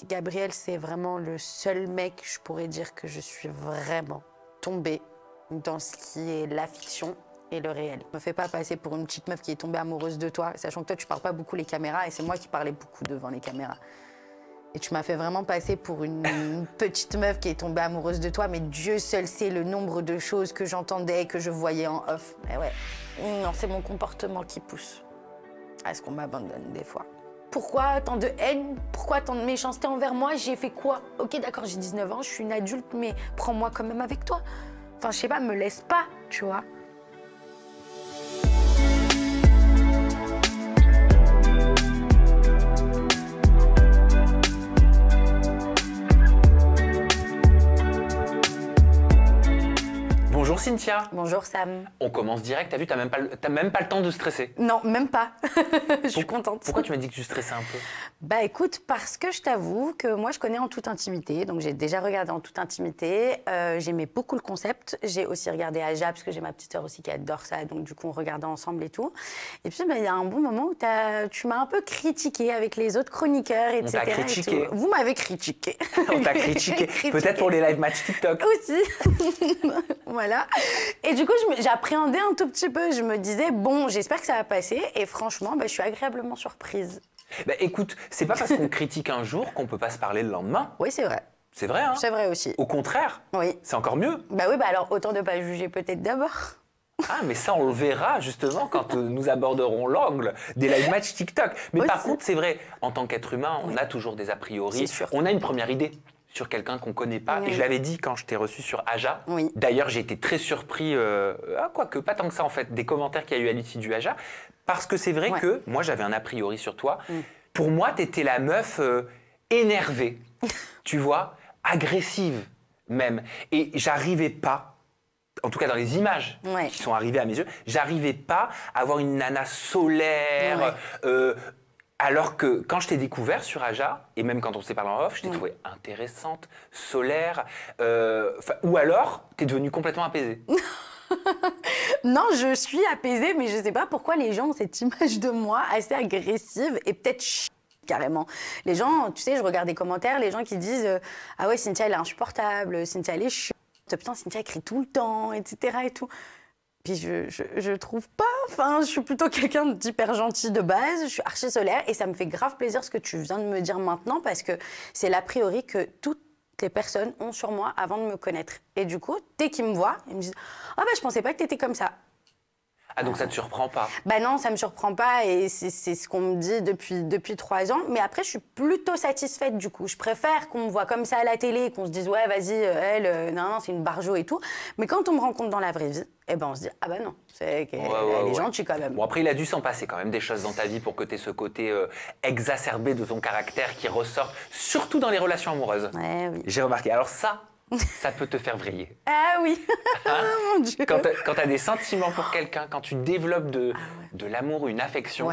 Gabriel, c'est vraiment le seul mec, je pourrais dire que je suis vraiment tombée dans ce qui est la fiction et le réel. Ne me fais pas passer pour une petite meuf qui est tombée amoureuse de toi, sachant que toi, tu parles pas beaucoup les caméras et c'est moi qui parlais beaucoup devant les caméras. Et tu m'as fait vraiment passer pour une petite meuf qui est tombée amoureuse de toi, mais Dieu seul sait le nombre de choses que j'entendais, que je voyais en off. Mais ouais, non, c'est mon comportement qui pousse à ce qu'on m'abandonne des fois. Pourquoi tant de haine? Pourquoi tant de méchanceté envers moi? J'ai fait quoi? Ok, d'accord, j'ai 19 ans, je suis une adulte, mais prends-moi quand même avec toi. Enfin, je sais pas, me laisse pas, tu vois. Bonjour Cynthia. Bonjour Sam. On commence direct, t'as vu, t'as même pas le temps de stresser. Non, même pas. Je suis contente. Pourquoi tu m'as dit que tu stressais un peu? Bah écoute, parce que je t'avoue que moi je connais en toute intimité, donc j'ai déjà regardé en toute intimité, j'aimais beaucoup le concept, j'ai aussi regardé Aja, parce que j'ai ma petite sœur aussi qui adore ça, donc du coup on regardait ensemble et tout. Et puis bah, il y a un bon moment où tu m'as un peu critiqué avec les autres chroniqueurs, etc. On t'a critiqué. Vous m'avez critiqué. On t'a critiqué. Peut-être pour les live match TikTok. Aussi. Voilà. Et du coup, j'appréhendais un tout petit peu. Je me disais, bon, j'espère que ça va passer. Et franchement, bah, je suis agréablement surprise. Bah écoute, c'est pas parce qu'on critique un jour qu'on peut pas se parler le lendemain. Oui, c'est vrai. C'est vrai, hein? C'est vrai aussi. Au contraire. Oui. C'est encore mieux. Bah oui, bah alors autant ne pas juger peut-être d'abord. Ah, mais ça, on le verra justement quand nous aborderons l'angle des live match TikTok. Mais par contre, c'est vrai, en tant qu'être humain, on a toujours des a priori. C'est sûr. On a une première idée sur quelqu'un qu'on ne connaît pas. Oui. Et je l'avais dit quand je t'ai reçu sur Aja. Oui. D'ailleurs, j'ai été très surpris, quoique pas tant que ça en fait, des commentaires qu'il y a eu à l'issue du Aja. Parce que c'est vrai que moi, j'avais un a priori sur toi. Pour moi, tu étais la meuf énervée, tu vois, agressive même. Et j'arrivais pas, en tout cas dans les images qui sont arrivées à mes yeux, j'arrivais pas à avoir une nana solaire. Alors que quand je t'ai découvert sur Aja, et même quand on s'est parlé en off, je t'ai trouvé intéressante, solaire, ou alors t'es devenue complètement apaisée. Non, je suis apaisée, mais je sais pas pourquoi les gens ont cette image de moi assez agressive et peut-être carrément. Les gens, tu sais, je regarde des commentaires, les gens qui disent ah ouais, Cynthia elle est insupportable, Cynthia elle est chiante, putain Cynthia elle crie tout le temps, etc. et tout. Puis je trouve pas, enfin, je suis plutôt quelqu'un d'hyper gentil de base, je suis archi solaire et ça me fait grave plaisir ce que tu viens de me dire maintenant parce que c'est l'a priori que toutes les personnes ont sur moi avant de me connaître. Et du coup, dès qu'ils me voient, ils me disent « Ah bah je pensais pas que t'étais comme ça ». Ah donc ça te surprend pas? Bah non, ça me surprend pas et c'est ce qu'on me dit depuis 3 ans. Mais après, je suis plutôt satisfaite du coup. Je préfère qu'on me voit comme ça à la télé, qu'on se dise ouais, vas-y, elle, non, c'est une barjo et tout. Mais quand on me rencontre dans la vraie vie, eh ben on se dit ah bah non, elle est gentille quand même. Bon après, il a dû s'en passer quand même des choses dans ta vie pour que tu aies ce côté exacerbé de ton caractère qui ressort, surtout dans les relations amoureuses. Ouais, oui. J'ai remarqué. Alors ça peut te faire vriller. Ah oui, mon Dieu. Quand tu as des sentiments pour quelqu'un, quand tu développes de l'amour, une affection,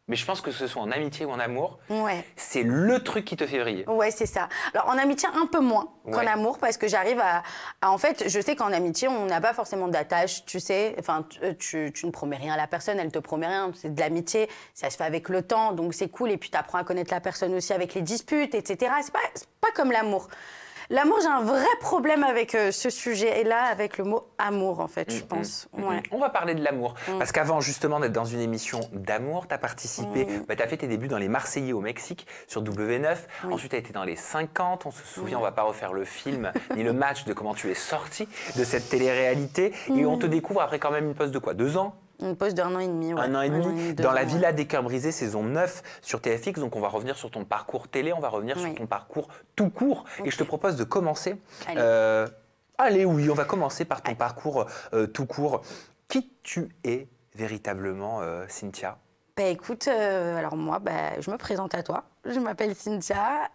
mais je pense que ce soit en amitié ou en amour, c'est le truc qui te fait vriller. Ouais, c'est ça. Alors en amitié, un peu moins qu'en amour, parce que j'arrive à... En fait, je sais qu'en amitié, on n'a pas forcément d'attache, tu sais. Enfin, tu ne promets rien à la personne, elle te promet rien. C'est de l'amitié, ça se fait avec le temps, donc c'est cool. Et puis tu apprends à connaître la personne aussi avec les disputes, etc. C'est pas comme l'amour. L'amour, j'ai un vrai problème avec ce sujet, et là, avec le mot amour, en fait, je pense. On va parler de l'amour. Parce qu'avant, justement, d'être dans une émission d'amour, tu as participé, tu as fait tes débuts dans les Marseillais au Mexique, sur W9. Ensuite, tu as été dans les 50. On se souvient, on va pas refaire le film, ni le match de comment tu es sorti de cette télé-réalité. Et on te découvre après quand même une pause de quoi? 2 ans? Une pause d'1 an et demi, 1 an et demi, dans la Villa des Cœurs Brisés, saison 9 sur TFX. Donc on va revenir sur ton parcours télé, on va revenir sur ton parcours tout court. Et je te propose de commencer. Allez, oui, on va commencer par ton parcours tout court. Qui tu es véritablement, Cynthia? Bah écoute, alors moi, je me présente à toi. Je m'appelle Cynthia,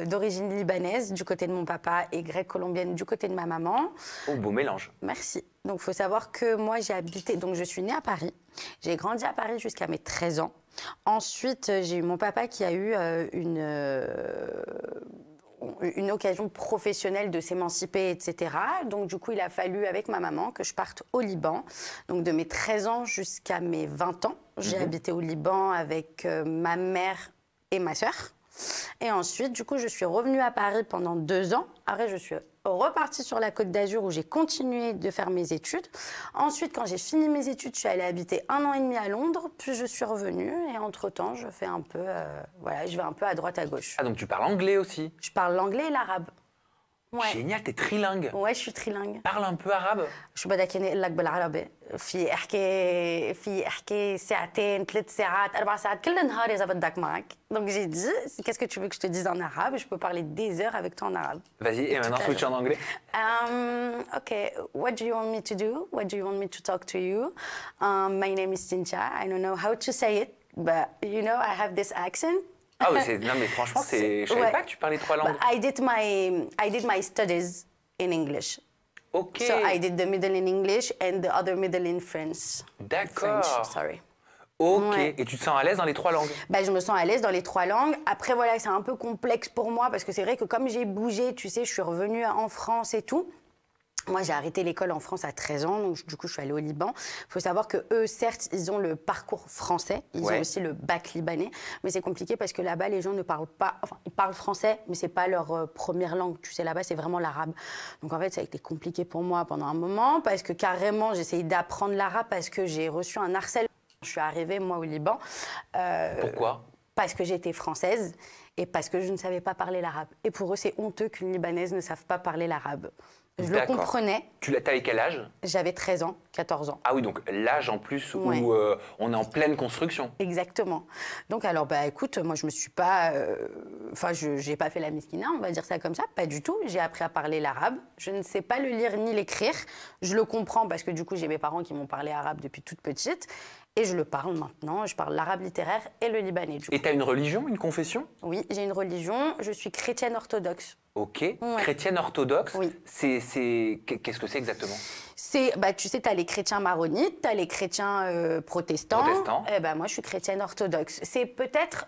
d'origine libanaise du côté de mon papa et grecque-colombienne du côté de ma maman. Oh, beau mélange. Merci. Donc, il faut savoir que moi, j'ai habité... Donc, je suis née à Paris. J'ai grandi à Paris jusqu'à mes 13 ans. Ensuite, j'ai eu mon papa qui a eu une occasion professionnelle de s'émanciper, etc. Donc, du coup, il a fallu, avec ma maman, que je parte au Liban. Donc, de mes 13 ans jusqu'à mes 20 ans, j'ai habité au Liban avec ma mère et ma sœur. Et ensuite, du coup, je suis revenue à Paris pendant 2 ans. Après, je suis repartie sur la Côte d'Azur où j'ai continué de faire mes études. Ensuite, quand j'ai fini mes études, je suis allée habiter 1 an et demi à Londres. Puis je suis revenue et entre-temps, je fais un peu, voilà, je vais un peu à droite à gauche. Ah, donc tu parles anglais aussi? Je parle l'anglais et l'arabe. Ouais. Génial, t'es trilingue. Ouais, je suis trilingue. Parle un peu arabe. شو بدك يعني اقول لك بالعربي في احكي ساعتين 3 ساعات 4 ساعات كل نهار اذا بدك معك. Donc j'ai dit qu'est-ce que tu veux que je te dise en arabe? Je peux parler des heures avec toi en arabe. Vas-y, et maintenant switch en anglais. Okay, what do you want me to do? What do you want me to talk to you? My name is Cynthia. I don't know how to say it, but you know I have this accent. Ah oui, non mais franchement, je savais pas que tu parlais 3 langues. But I did my studies in English. Ok. So I did the middle in English and the other middle in French. D'accord. French, sorry. Ok, Ouais. et tu te sens à l'aise dans les 3 langues? Bah, je me sens à l'aise dans les 3 langues. Après, voilà, c'est un peu complexe pour moi parce que c'est vrai que comme j'ai bougé, tu sais, je suis revenue en France et tout. Moi, j'ai arrêté l'école en France à 13 ans, donc du coup, je suis allée au Liban. Il faut savoir que eux, certes, ils ont le parcours français, ils ont aussi le bac libanais, mais c'est compliqué parce que là-bas, les gens ne parlent pas, enfin, ils parlent français, mais c'est pas leur première langue. Tu sais, là-bas, c'est vraiment l'arabe. Donc en fait, ça a été compliqué pour moi pendant un moment parce que carrément, j'ai essayé d'apprendre l'arabe parce que j'ai reçu un harcèlement. Je suis arrivée, moi, au Liban. Pourquoi? Parce que j'étais française et parce que je ne savais pas parler l'arabe. Et pour eux, c'est honteux qu'une Libanaise ne sache pas parler l'arabe. Je le comprenais. T'avais quel âge? J'avais 13 ans, 14 ans. Ah oui, donc l'âge en plus où on est en pleine construction. Exactement. Donc alors, bah écoute, moi je me suis pas... Enfin, j'ai pas fait la miskina, on va dire ça comme ça, pas du tout. J'ai appris à parler l'arabe. Je ne sais pas le lire ni l'écrire. Je le comprends parce que du coup, j'ai mes parents qui m'ont parlé arabe depuis toute petite. Et je le parle maintenant. Je parle l'arabe littéraire et le libanais. Et tu as une religion, une confession? Oui, j'ai une religion. Je suis chrétienne orthodoxe. Ok. Ouais. Chrétienne orthodoxe, oui. Qu'est-ce que c'est exactement? Bah, tu sais, tu as les chrétiens maronites, tu as les chrétiens protestants. Et bah, moi, je suis chrétienne orthodoxe. C'est peut-être...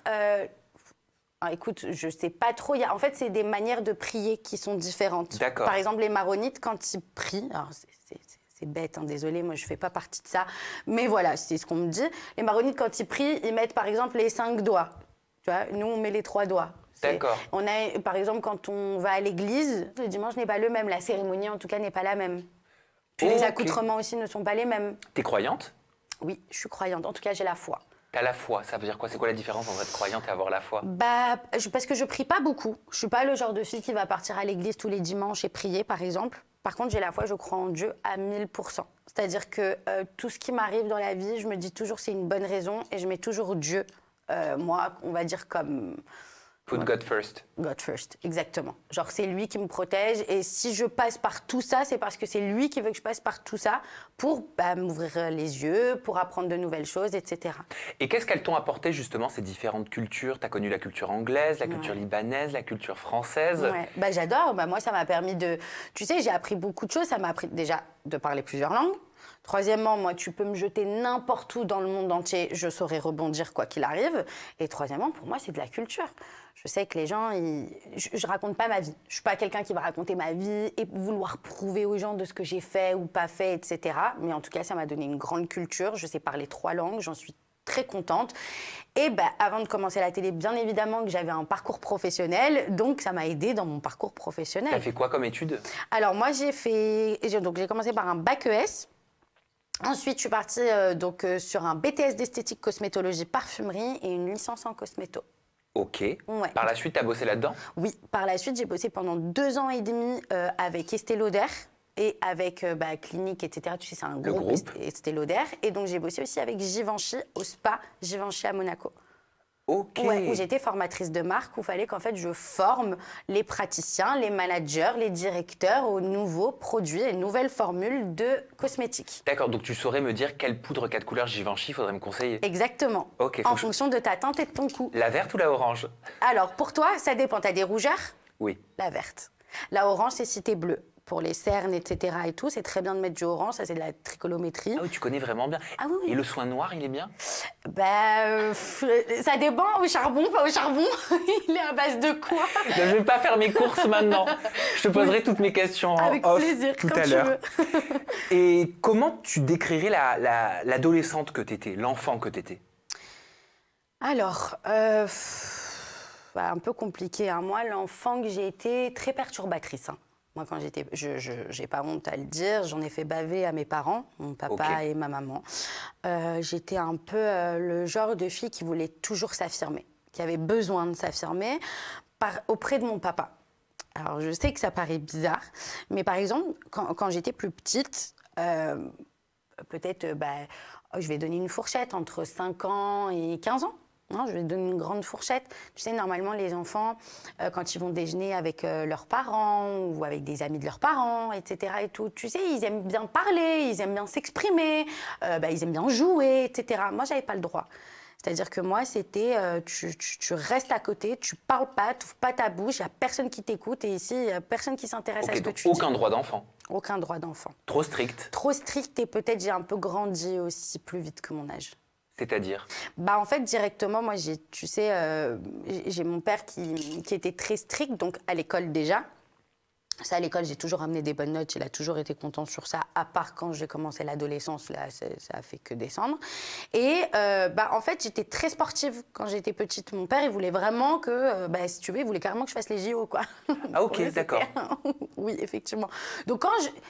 écoute, je sais pas trop. En fait, c'est des manières de prier qui sont différentes. D'accord. Par exemple, les maronites, quand ils prient... Alors, c'est bête, hein, désolée, moi je ne fais pas partie de ça. Mais voilà, c'est ce qu'on me dit. Les maronites, quand ils prient, ils mettent par exemple les 5 doigts. Tu vois, nous, on met les 3 doigts. D'accord. On a, par exemple, quand on va à l'église, le dimanche n'est pas le même. La cérémonie, en tout cas, n'est pas la même. Puis les accoutrements aussi ne sont pas les mêmes. T'es croyante? Oui, je suis croyante. En tout cas, j'ai la foi. T'as la foi, ça veut dire quoi? C'est quoi la différence entre être croyante et avoir la foi? Bah, parce que je prie pas beaucoup. Je suis pas le genre de fille qui va partir à l'église tous les dimanches et prier, par exemple. Par contre, j'ai la foi, je crois en Dieu à 1000%. C'est-à-dire que tout ce qui m'arrive dans la vie, je me dis toujours c'est une bonne raison et je mets toujours Dieu, moi, on va dire comme... Put God first. God first, exactement. Genre, c'est lui qui me protège et si je passe par tout ça, c'est parce que c'est lui qui veut que je passe par tout ça pour m'ouvrir les yeux, pour apprendre de nouvelles choses, etc. Et qu'est-ce qu'elles t'ont apporté justement ces différentes cultures? Tu as connu la culture anglaise, la culture libanaise, la culture française. Ouais. Bah, j'adore. Bah, moi, ça m'a permis de... Tu sais, j'ai appris beaucoup de choses. Ça m'a appris déjà de parler plusieurs langues. Troisièmement, moi, tu peux me jeter n'importe où dans le monde entier, je saurais rebondir quoi qu'il arrive. Et troisièmement, pour moi, c'est de la culture. Je sais que les gens, je raconte pas ma vie. Je suis pas quelqu'un qui va raconter ma vie et vouloir prouver aux gens de ce que j'ai fait ou pas fait, etc. Mais en tout cas, ça m'a donné une grande culture. Je sais parler 3 langues, j'en suis très contente. Et avant de commencer la télé, bien évidemment que j'avais un parcours professionnel, donc ça m'a aidée dans mon parcours professionnel. Tu as fait quoi comme études? Alors moi, j'ai commencé par un bac ES. Ensuite, je suis partie sur un BTS d'esthétique, cosmétologie, parfumerie et une licence en cosméto. Ok. Ouais. Par la suite, tu as bossé là-dedans? Oui, par la suite, j'ai bossé pendant 2 ans et demi avec Estée Lauder et avec Clinique, etc. Tu sais, c'est un groupe Estée Lauder. Et donc, j'ai bossé aussi avec Givenchy au spa Givenchy à Monaco. Ok. Ouais, où j'étais formatrice de marque, où il fallait qu'en fait je forme les praticiens, les managers, les directeurs aux nouveaux produits et nouvelles formules de cosmétiques. D'accord, donc tu saurais me dire quelle poudre 4 couleurs Givenchy faudrait me conseiller? Exactement. Ok. En fonction de ta teinte et de ton cou. La verte ou la orange? Alors pour toi, ça dépend. Tu as des rougeurs? Oui. La verte. La orange, c'est si t'es bleu. Pour les cernes, etc. et tout, c'est très bien de mettre du orange, ça c'est de la tricolométrie. Ah oui, tu connais vraiment bien. Ah oui. Et le soin noir, il est bien? Ça dépend, au charbon, pas au charbon. Il est à base de quoi? Je ne vais pas faire mes courses maintenant. Je te poserai toutes mes questions en off tout à l'heure. Et comment tu décrirais l'adolescente que tu étais, l'enfant que tu étais? Alors, un peu compliqué. Hein. Moi, l'enfant que j'ai été, très perturbatrice. Hein. Moi, quand j'étais, je n'ai pas honte à le dire, j'en ai fait baver à mes parents, mon papa et ma maman. J'étais un peu le genre de fille qui voulait toujours s'affirmer, qui avait besoin de s'affirmer auprès de mon papa. Alors, je sais que ça paraît bizarre, mais par exemple, quand j'étais plus petite, peut-être, je vais donner une fourchette entre 5 ans et 15 ans. Non, je vais donner une grande fourchette. Tu sais, normalement, les enfants, quand ils vont déjeuner avec leurs parents ou avec des amis de leurs parents, etc. et tout, tu sais, ils aiment bien parler, ils aiment bien s'exprimer, ils aiment bien jouer, etc. Moi, j'avais pas le droit. C'est-à-dire que moi, c'était tu restes à côté, tu parles pas, tu n'ouvres pas ta bouche, il n'y a personne qui t'écoute et ici, il n'y a personne qui s'intéresse à ce que tu dis. Aucun droit d'enfant. Aucun droit d'enfant. Trop strict. Trop strict et peut-être j'ai un peu grandi aussi plus vite que mon âge. C'est-à-dire? En fait, directement, moi, tu sais, j'ai mon père qui était très strict, donc à l'école déjà. Ça, à l'école, j'ai toujours amené des bonnes notes. Il a toujours été content sur ça, à part quand j'ai commencé l'adolescence, là, ça a fait que descendre. Et en fait, j'étais très sportive quand j'étais petite. Mon père, il voulait vraiment que, si tu veux, il voulait carrément que je fasse les JO, quoi. Ah, ok, Ouais, d'accord. Oui, effectivement. Donc, quand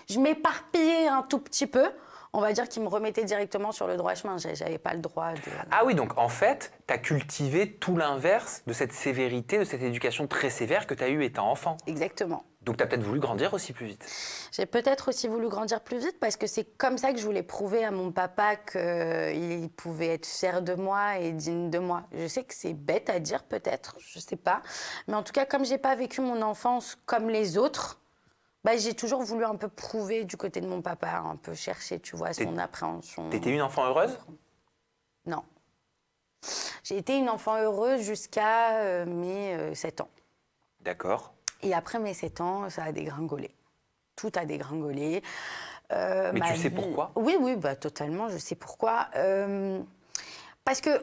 je m'éparpillais un tout petit peu, on va dire qu'il me remettait directement sur le droit chemin. J'avais pas le droit de... Ah oui, donc en fait, tu as cultivé tout l'inverse de cette sévérité, de cette éducation très sévère que tu as eue étant enfant. Exactement. Donc tu as peut-être voulu grandir aussi plus vite. J'ai peut-être aussi voulu grandir plus vite parce que c'est comme ça que je voulais prouver à mon papa qu'il pouvait être fier de moi et digne de moi. Je sais que c'est bête à dire peut-être, je sais pas. Mais en tout cas, comme j'ai pas vécu mon enfance comme les autres, j'ai toujours voulu un peu prouver du côté de mon papa, un peu chercher, tu vois, son appréhension. T'étais une enfant heureuse? Non. J'ai été une enfant heureuse jusqu'à mes 7 ans. D'accord. Et après mes 7 ans, ça a dégringolé. Tout a dégringolé. Mais tu sais pourquoi? Oui, totalement, je sais pourquoi. Parce que,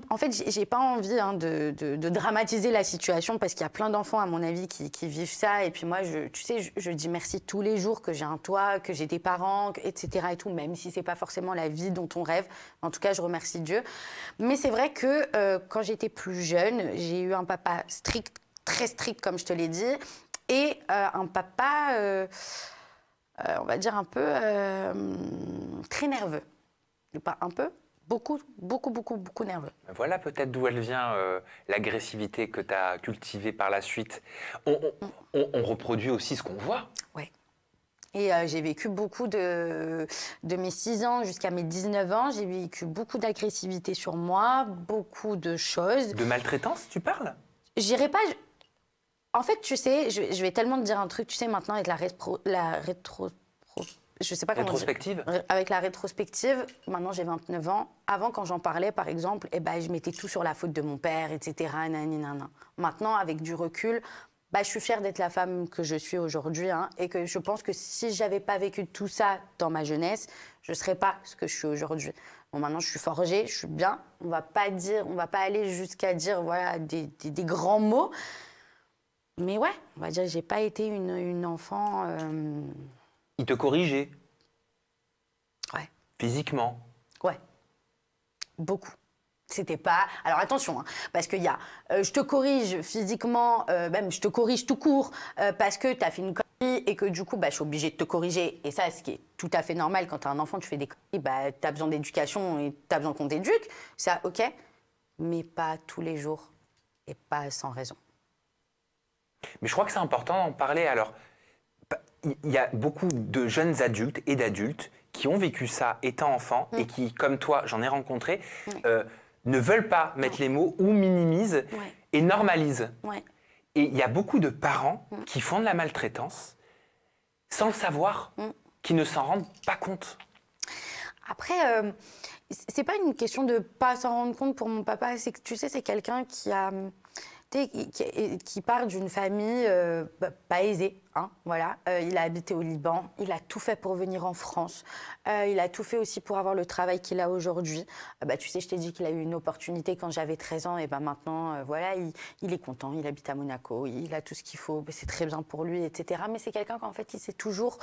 en fait, j'ai pas envie de dramatiser la situation parce qu'il y a plein d'enfants, à mon avis, qui vivent ça. Et puis moi, tu sais, je dis merci tous les jours que j'ai un toit, que j'ai des parents, etc. et tout, même si c'est pas forcément la vie dont on rêve. En tout cas, je remercie Dieu. Mais c'est vrai que quand j'étais plus jeune, j'ai eu un papa strict, très strict, comme je te l'ai dit, et un papa, on va dire un peu très nerveux. Pas un peu. Beaucoup nerveux. Voilà peut-être d'où elle vient, l'agressivité que tu as cultivée par la suite. On reproduit aussi ce qu'on voit. Oui. Et j'ai vécu beaucoup de mes 6 ans jusqu'à mes 19 ans, j'ai vécu beaucoup d'agressivité sur moi, beaucoup de choses. De maltraitance, tu parles? J'irai pas... En fait, tu sais, je vais tellement te dire un truc, tu sais, maintenant avec je sais pas comment rétrospective. Avec la rétrospective, maintenant j'ai 29 ans. Avant, quand j'en parlais, par exemple, je mettais tout sur la faute de mon père, etc. Maintenant, avec du recul, je suis fière d'être la femme que je suis aujourd'hui. Et que je pense que si j'avais pas vécu tout ça dans ma jeunesse, je serais pas ce que je suis aujourd'hui. Bon, maintenant, je suis forgée, je suis bien. On va pas aller jusqu'à dire voilà, des grands mots. Mais ouais, on va dire que j'ai pas été une enfant... Il te corrigeait? Ouais. Physiquement? Ouais. Beaucoup. C'était pas... Alors attention, parce qu'il y a... je te corrige physiquement, même je te corrige tout court, parce que tu as fait une connerie et que du coup, je suis obligée de te corriger. Et ça, ce qui est tout à fait normal, quand tu as un enfant, tu fais des conneries, tu as besoin d'éducation et tu as besoin qu'on t'éduque. Ça, ok. Mais pas tous les jours et pas sans raison. Mais je crois que c'est important d'en parler. Alors, il y a beaucoup de jeunes adultes et d'adultes qui ont vécu ça étant enfants et qui, comme toi, j'en ai rencontré, ne veulent pas mettre les mots ou minimisent et normalisent. Et il y a beaucoup de parents qui font de la maltraitance sans le savoir, qui ne s'en rendent pas compte. Après, c'est pas une question de pas s'en rendre compte pour mon papa. C'est que tu sais, c'est quelqu'un qui part d'une famille pas aisée. Voilà. Il a habité au Liban, il a tout fait pour venir en France, il a tout fait aussi pour avoir le travail qu'il a aujourd'hui. Tu sais, je t'ai dit qu'il a eu une opportunité quand j'avais 13 ans, et maintenant, voilà, il est content, il habite à Monaco, il a tout ce qu'il faut, c'est très bien pour lui, etc. Mais c'est quelqu'un qu'en fait, il s'est toujours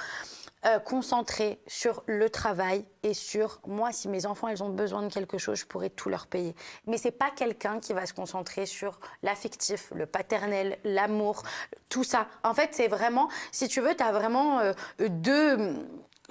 concentrée sur le travail et sur moi, si mes enfants, elles ont besoin de quelque chose, je pourrais tout leur payer. Mais c'est pas quelqu'un qui va se concentrer sur l'affectif, le paternel, l'amour, tout ça. En fait, c'est vraiment, si tu veux, tu as vraiment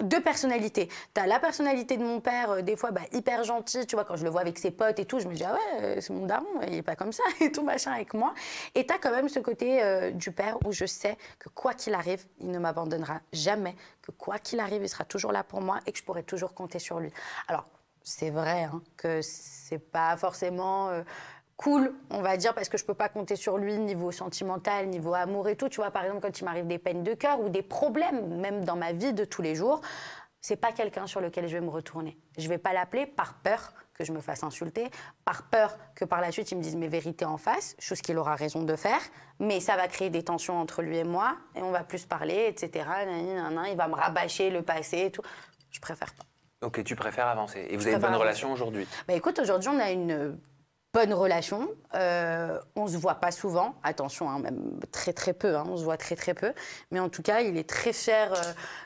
deux personnalités. Tu as la personnalité de mon père, des fois hyper gentil, tu vois, quand je le vois avec ses potes et tout, je me dis, ah ouais, c'est mon daron, il est pas comme ça et tout machin avec moi. Et tu as quand même ce côté du père où je sais que quoi qu'il arrive, il ne m'abandonnera jamais, que quoi qu'il arrive, il sera toujours là pour moi et que je pourrai toujours compter sur lui. Alors, c'est vrai hein, que c'est pas forcément cool, on va dire, parce que je peux pas compter sur lui niveau sentimental, niveau amour et tout. Tu vois, par exemple, quand il m'arrive des peines de cœur ou des problèmes, même dans ma vie de tous les jours, c'est pas quelqu'un sur lequel je vais me retourner. Je vais pas l'appeler par peur que je me fasse insulter, par peur que par la suite il me dise mes vérités en face, chose qu'il aura raison de faire, mais ça va créer des tensions entre lui et moi, et on va plus parler, etc. Il va me rabâcher le passé et tout. Je préfère pas. Ok, tu préfères avancer. Et vous avez une bonne relation aujourd'hui? Bah écoute, aujourd'hui on a une bonne relation, on se voit pas souvent, attention, hein, même très très peu, hein, on se voit très très peu, mais en tout cas il est très fier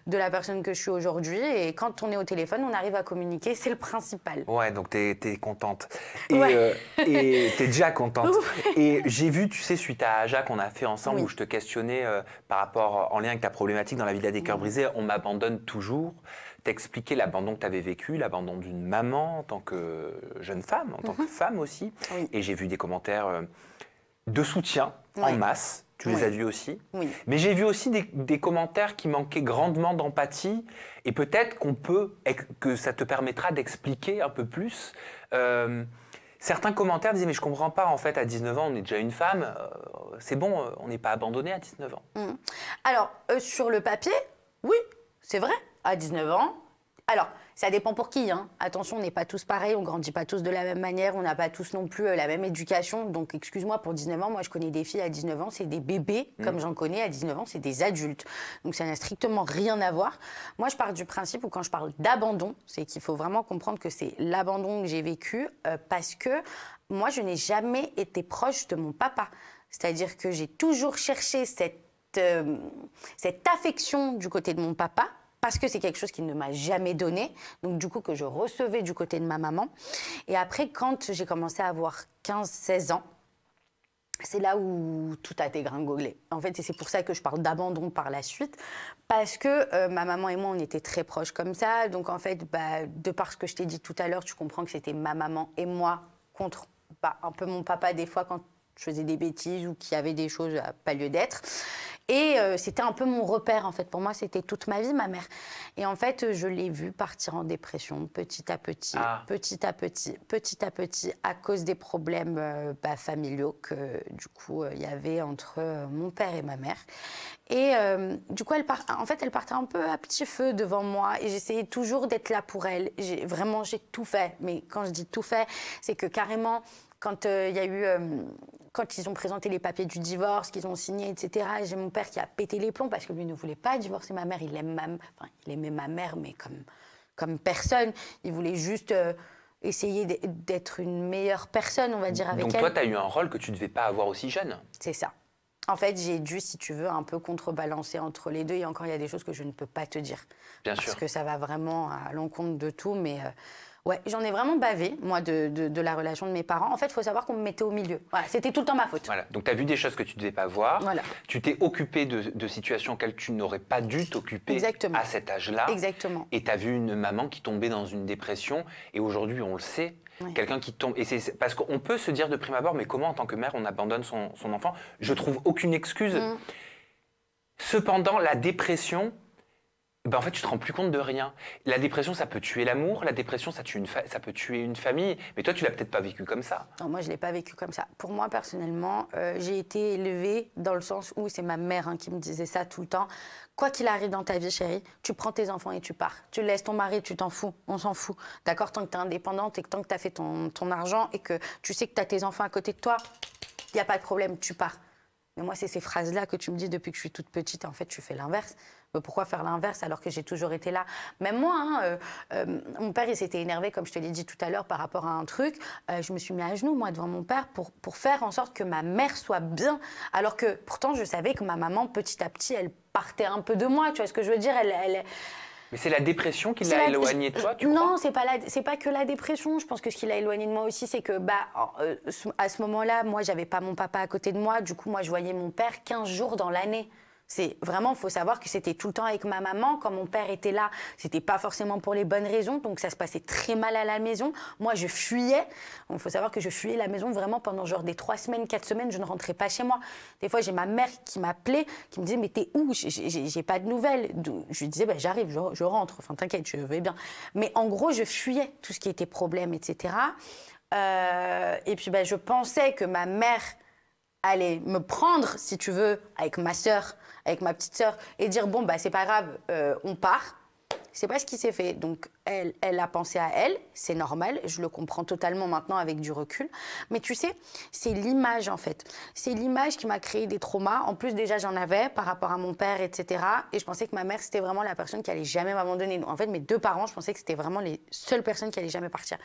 de la personne que je suis aujourd'hui et quand on est au téléphone on arrive à communiquer, c'est le principal. Ouais, donc t'es contente et t'es déjà contente. Et j'ai vu, tu sais, suite à Aja qu'on a fait ensemble où je te questionnais par rapport, en lien avec ta problématique dans la Villa des Cœurs Brisés, on m'abandonne toujours. T'expliquer l'abandon que tu avais vécu, l'abandon d'une maman en tant que jeune femme, en tant que femme aussi. Oui. Et j'ai vu des commentaires de soutien en masse. Tu les as vus aussi. Oui. Mais j'ai vu aussi des commentaires qui manquaient grandement d'empathie. Et peut-être que ça te permettra d'expliquer un peu plus. Certains commentaires disaient « Mais je ne comprends pas, en fait, à 19 ans, on est déjà une femme. C'est bon, on n'est pas abandonné à 19 ans. » Alors, sur le papier, oui, c'est vrai. À 19 ans. Alors, ça dépend pour qui. Hein. Attention, on n'est pas tous pareils, on ne grandit pas tous de la même manière, on n'a pas tous non plus la même éducation. Donc, excuse-moi, pour 19 ans, moi, je connais des filles à 19 ans, c'est des bébés, comme j'en connais à 19 ans, c'est des adultes. Donc, ça n'a strictement rien à voir. Moi, je pars du principe où quand je parle d'abandon, c'est qu'il faut vraiment comprendre que c'est l'abandon que j'ai vécu parce que moi, je n'ai jamais été proche de mon papa. C'est-à-dire que j'ai toujours cherché cette affection du côté de mon papa, parce que c'est quelque chose qu'il ne m'a jamais donné, donc du coup que je recevais du côté de ma maman. Et après, quand j'ai commencé à avoir 15-16 ans, c'est là où tout a dégringolé. En fait, c'est pour ça que je parle d'abandon par la suite, parce que ma maman et moi, on était très proches comme ça. Donc en fait, de par ce que je t'ai dit tout à l'heure, tu comprends que c'était ma maman et moi contre un peu mon papa des fois quand je faisais des bêtises ou qu'il y avait des choses à pas lieu d'être. Et c'était un peu mon repère, en fait. Pour moi, c'était toute ma vie, ma mère. Et en fait, je l'ai vue partir en dépression petit à petit, petit à petit, à cause des problèmes familiaux que, du coup, il y avait entre mon père et ma mère. Et du coup, elle partait un peu à petit feu devant moi. Et j'essayais toujours d'être là pour elle. Vraiment, j'ai tout fait. Mais quand je dis tout fait, c'est que carrément, quand il y a eu... quand ils ont présenté les papiers du divorce, qu'ils ont signé, etc., j'ai mon père qui a pété les plombs parce que lui ne voulait pas divorcer ma mère. Il aimait ma mère, mais comme personne. Il voulait juste essayer d'être une meilleure personne, on va dire, avec elle. Donc toi, tu as eu un rôle que tu ne devais pas avoir aussi jeune. C'est ça. En fait, j'ai dû, si tu veux, un peu contrebalancer entre les deux. Et encore, il y a des choses que je ne peux pas te dire. Bien sûr. Parce que ça va vraiment à l'encontre de tout, mais... ouais, j'en ai vraiment bavé, moi, de la relation de mes parents. En fait, il faut savoir qu'on me mettait au milieu. Voilà, c'était tout le temps ma faute. Voilà. Donc, tu as vu des choses que tu ne devais pas voir. Voilà. Tu t'es occupée de situations auxquelles tu n'aurais pas dû t'occuper à cet âge-là. Exactement. Et tu as vu une maman qui tombait dans une dépression. Et aujourd'hui, on le sait, quelqu'un qui tombe... Et c'est parce qu'on peut se dire de prime abord, mais comment, en tant que mère, on abandonne son enfant? Je trouve aucune excuse. Cependant, la dépression... en fait, tu te rends plus compte de rien. La dépression, ça peut tuer l'amour. La dépression, ça peut tuer une famille. Mais toi, tu l'as peut-être pas vécu comme ça. Non, moi, je l'ai pas vécu comme ça. Pour moi, personnellement, j'ai été élevée dans le sens où c'est ma mère qui me disait ça tout le temps. Quoi qu'il arrive dans ta vie, chérie, tu prends tes enfants et tu pars. Tu laisses ton mari, tu t'en fous. On s'en fout. D'accord? Tant que tu es indépendante et que tant que tu as fait ton argent et que tu sais que tu as tes enfants à côté de toi, il n'y a pas de problème, tu pars. Mais moi, c'est ces phrases-là que tu me dis depuis que je suis toute petite. En fait, tu fais l'inverse. Mais pourquoi faire l'inverse alors que j'ai toujours été là? Même moi, hein, mon père, il s'était énervé, comme je te l'ai dit tout à l'heure, par rapport à un truc. Je me suis mis à genoux, moi, devant mon père pour faire en sorte que ma mère soit bien. Alors que, pourtant, je savais que ma maman, petit à petit, elle partait un peu de moi. Tu vois ce que je veux dire? Mais c'est la dépression qui l'a éloignée de toi, tu crois? Non, c'est pas que la dépression. Je pense que ce qui l'a éloigné de moi aussi, c'est que à ce moment-là, moi, j'avais pas mon papa à côté de moi. Du coup, moi, je voyais mon père 15 jours dans l'année. C'est vraiment, il faut savoir que c'était tout le temps avec ma maman. Quand mon père était là, c'était pas forcément pour les bonnes raisons, donc ça se passait très mal à la maison. Moi, je fuyais. Il faut savoir que je fuyais la maison vraiment pendant genre des 3 semaines, 4 semaines, je ne rentrais pas chez moi. Des fois, j'ai ma mère qui m'appelait, qui me disait mais t'es où? J'ai pas de nouvelles. Je lui disais j'arrive, je rentre. Enfin t'inquiète, je vais bien. Mais en gros, je fuyais tout ce qui était problème, etc. Et puis je pensais que ma mère allait me prendre, si tu veux, avec ma sœur, avec ma petite sœur, et dire bon c'est pas grave, on part. C'est pas ce qui s'est fait. Donc elle a pensé à elle, c'est normal, je le comprends totalement maintenant avec du recul. Mais tu sais, c'est l'image en fait. C'est l'image qui m'a créé des traumas. En plus déjà j'en avais par rapport à mon père, etc. Et je pensais que ma mère c'était vraiment la personne qui allait jamais m'abandonner. En fait mes 2 parents, je pensais que c'était vraiment les seules personnes qui allaient jamais partir.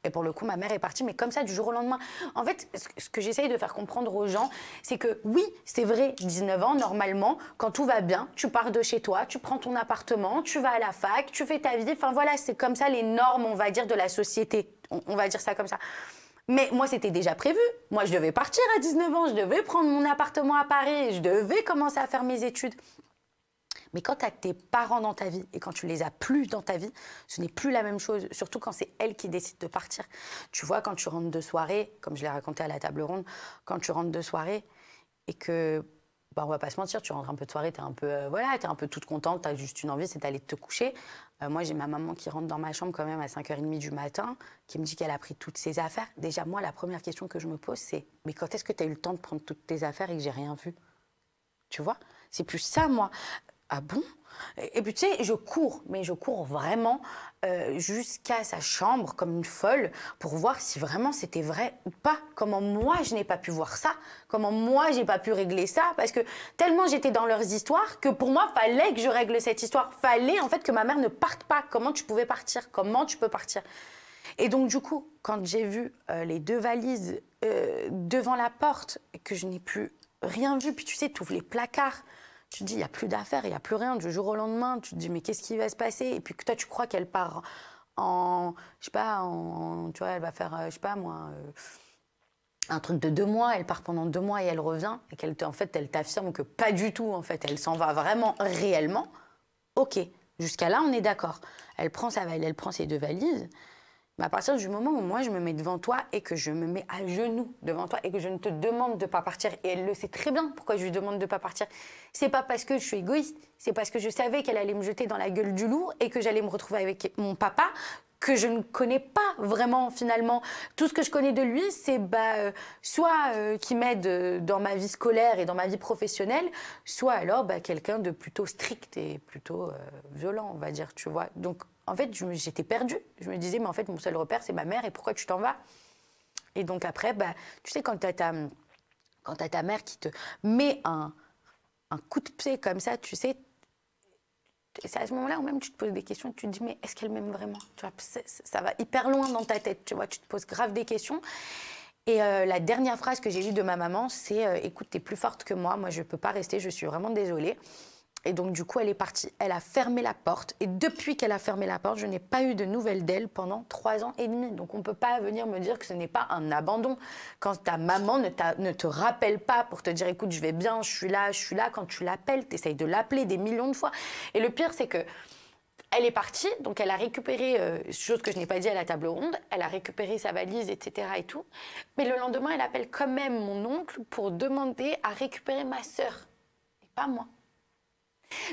Et pour le coup, ma mère est partie, mais comme ça, du jour au lendemain. En fait, ce que j'essaye de faire comprendre aux gens, c'est que oui, c'est vrai, 19 ans, normalement, quand tout va bien, tu pars de chez toi, tu prends ton appartement, tu vas à la fac, tu fais ta vie. Enfin voilà, c'est comme ça les normes, on va dire, de la société. On va dire ça comme ça. Mais moi, c'était déjà prévu. Moi, je devais partir à 19 ans, je devais prendre mon appartement à Paris, je devais commencer à faire mes études. Mais quand tu as tes parents dans ta vie et quand tu les as plus dans ta vie, ce n'est plus la même chose, surtout quand c'est elles qui décident de partir. Tu vois, quand tu rentres de soirée, comme je l'ai raconté à la table ronde, quand tu rentres de soirée et que, on va pas se mentir, tu rentres un peu de soirée, tu es un peu, t'es un peu toute contente, tu as juste une envie, c'est d'aller te coucher. Moi, j'ai ma maman qui rentre dans ma chambre quand même à 5h30 du matin, qui me dit qu'elle a pris toutes ses affaires. Déjà, moi, la première question que je me pose, c'est « Mais quand est-ce que tu as eu le temps de prendre toutes tes affaires et que j'ai rien vu ?» Tu vois? C'est plus ça, moi. Ah bon? Et puis tu sais, je cours, mais je cours vraiment jusqu'à sa chambre comme une folle pour voir si vraiment c'était vrai ou pas. Comment moi je n'ai pas pu voir ça, comment moi j'ai pas pu régler ça, parce que tellement j'étais dans leurs histoires que pour moi fallait que je règle cette histoire, fallait en fait que ma mère ne parte pas. Comment tu pouvais partir? Comment tu peux partir? Et donc du coup, quand j'ai vu les 2 valises devant la porte et que je n'ai plus rien vu, puis tu sais, tu ouvres les placards. Tu te dis, il n'y a plus d'affaires, il n'y a plus rien du jour au lendemain. Tu te dis, mais qu'est-ce qui va se passer? Et puis que toi, tu crois qu'elle part en, je sais pas, tu vois, elle va faire, je sais pas moi, un truc de 2 mois, elle part pendant 2 mois et elle revient. Et qu'elle, en fait, elle t'affirme que pas du tout, en fait, elle s'en va vraiment réellement. Ok, jusqu'à là, on est d'accord. Elle prend elle prend ses 2 valises. Mais à partir du moment où moi je me mets devant toi et que je me mets à genoux devant toi et que je ne te demande de pas partir, et elle le sait très bien pourquoi je lui demande de pas partir, c'est pas parce que je suis égoïste, c'est parce que je savais qu'elle allait me jeter dans la gueule du loup et que j'allais me retrouver avec mon papa que je ne connais pas vraiment finalement. Tout ce que je connais de lui, c'est soit qui m'aide dans ma vie scolaire et dans ma vie professionnelle, soit alors quelqu'un de plutôt strict et plutôt violent, on va dire, tu vois. Donc en fait, j'étais perdue. Je me disais, mais en fait, mon seul repère, c'est ma mère, et pourquoi tu t'en vas? Et donc après, tu sais, quand tu as ta mère qui te met un coup de pied comme ça, tu sais, c'est à ce moment-là où même tu te poses des questions, tu te dis, mais est-ce qu'elle m'aime vraiment? Tu vois, ça va hyper loin dans ta tête, tu vois, tu te poses grave des questions. Et la dernière phrase que j'ai eue de ma maman, c'est écoute, t'es plus forte que moi je peux pas rester, je suis vraiment désolée. Et donc, du coup, elle est partie. Elle a fermé la porte. Et depuis qu'elle a fermé la porte, je n'ai pas eu de nouvelles d'elle pendant 3 ans et demi. Donc, on ne peut pas venir me dire que ce n'est pas un abandon. Quand ta maman ne te rappelle pas pour te dire, écoute, je vais bien, je suis là. Quand tu l'appelles, tu essayes de l'appeler des millions de fois. Et le pire, c'est que elle est partie. Donc, elle a récupéré, chose que je n'ai pas dit à la table ronde, elle a récupéré sa valise, etc. et tout. Mais le lendemain, elle appelle quand même mon oncle pour demander à récupérer ma sœur. Et pas moi.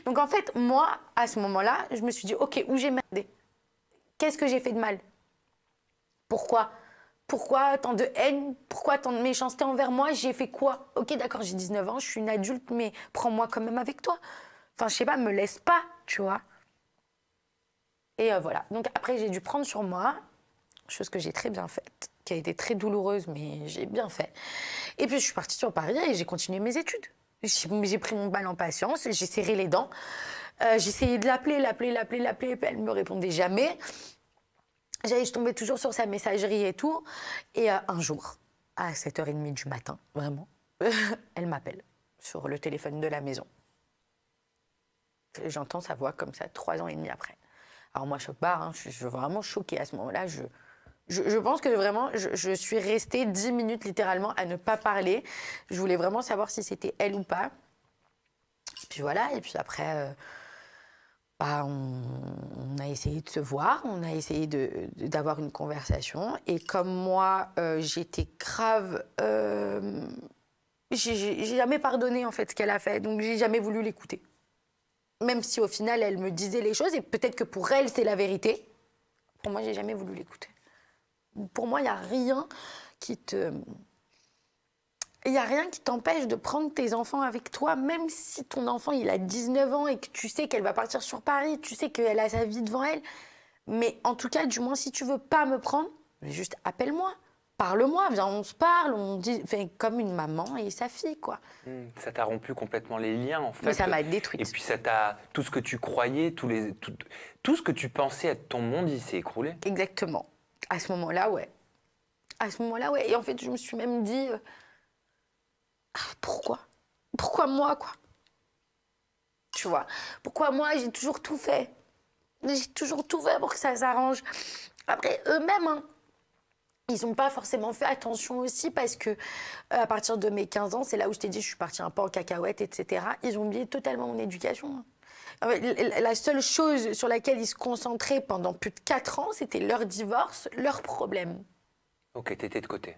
Donc en fait, moi, à ce moment-là, je me suis dit, ok, où j'ai merdé? Qu'est-ce que j'ai fait de mal? Pourquoi? Pourquoi tant de haine? Pourquoi tant de méchanceté envers moi? J'ai fait quoi? Ok, d'accord, j'ai 19 ans, je suis une adulte, mais prends-moi quand même avec toi. Enfin, je sais pas, me laisse pas, tu vois. Et voilà. Donc après, j'ai dû prendre sur moi, chose que j'ai très bien faite, qui a été très douloureuse, mais j'ai bien fait. Et puis, je suis partie sur Paris et j'ai continué mes études. J'ai pris mon bal en patience, j'ai serré les dents. J'ai essayé de l'appeler, puis elle ne me répondait jamais. Je tombais toujours sur sa messagerie et tout. Et un jour, à 7h30 du matin, vraiment, elle m'appelle sur le téléphone de la maison. J'entends sa voix comme ça, 3 ans et demi après. Alors moi, choc barre, hein, je suis vraiment choquée à ce moment-là. Je pense que vraiment, je suis restée 10 minutes littéralement à ne pas parler. Je voulais vraiment savoir si c'était elle ou pas. Puis voilà, et puis après, on a essayé de se voir, on a essayé d'avoir une conversation. Et comme moi, j'étais grave... j'ai jamais pardonné en fait ce qu'elle a fait, donc j'ai jamais voulu l'écouter. Même si au final, elle me disait les choses, et peut-être que pour elle, c'est la vérité. Pour moi, j'ai jamais voulu l'écouter. Pour moi, il n'y a rien qui t'empêche de prendre tes enfants avec toi, même si ton enfant, il a 19 ans et que tu sais qu'elle va partir sur Paris, tu sais qu'elle a sa vie devant elle. Mais en tout cas, du moins, si tu veux pas me prendre, juste appelle-moi. Parle-moi, viens, on se parle, on dit, comme une maman et sa fille, quoi. Ça t'a rompu complètement les liens, en fait. Mais ça m'a détruite. Et puis ça t'a... Tout ce que tu croyais, tout ce que tu pensais être ton monde, il s'est écroulé. Exactement. À ce moment-là, ouais. À ce moment-là, ouais. Et en fait, je me suis même dit... pourquoi? Pourquoi moi, quoi? Tu vois? Pourquoi moi, j'ai toujours tout fait? J'ai toujours tout fait pour que ça s'arrange. Après, eux-mêmes, hein, ils n'ont pas forcément fait attention aussi parce que à partir de mes 15 ans, c'est là où je t'ai dit je suis partie un peu en cacahuète, etc. Ils ont oublié totalement mon éducation. La seule chose sur laquelle ils se concentraient pendant plus de 4 ans, c'était leur divorce, leurs problèmes. Ok, t'étais de côté.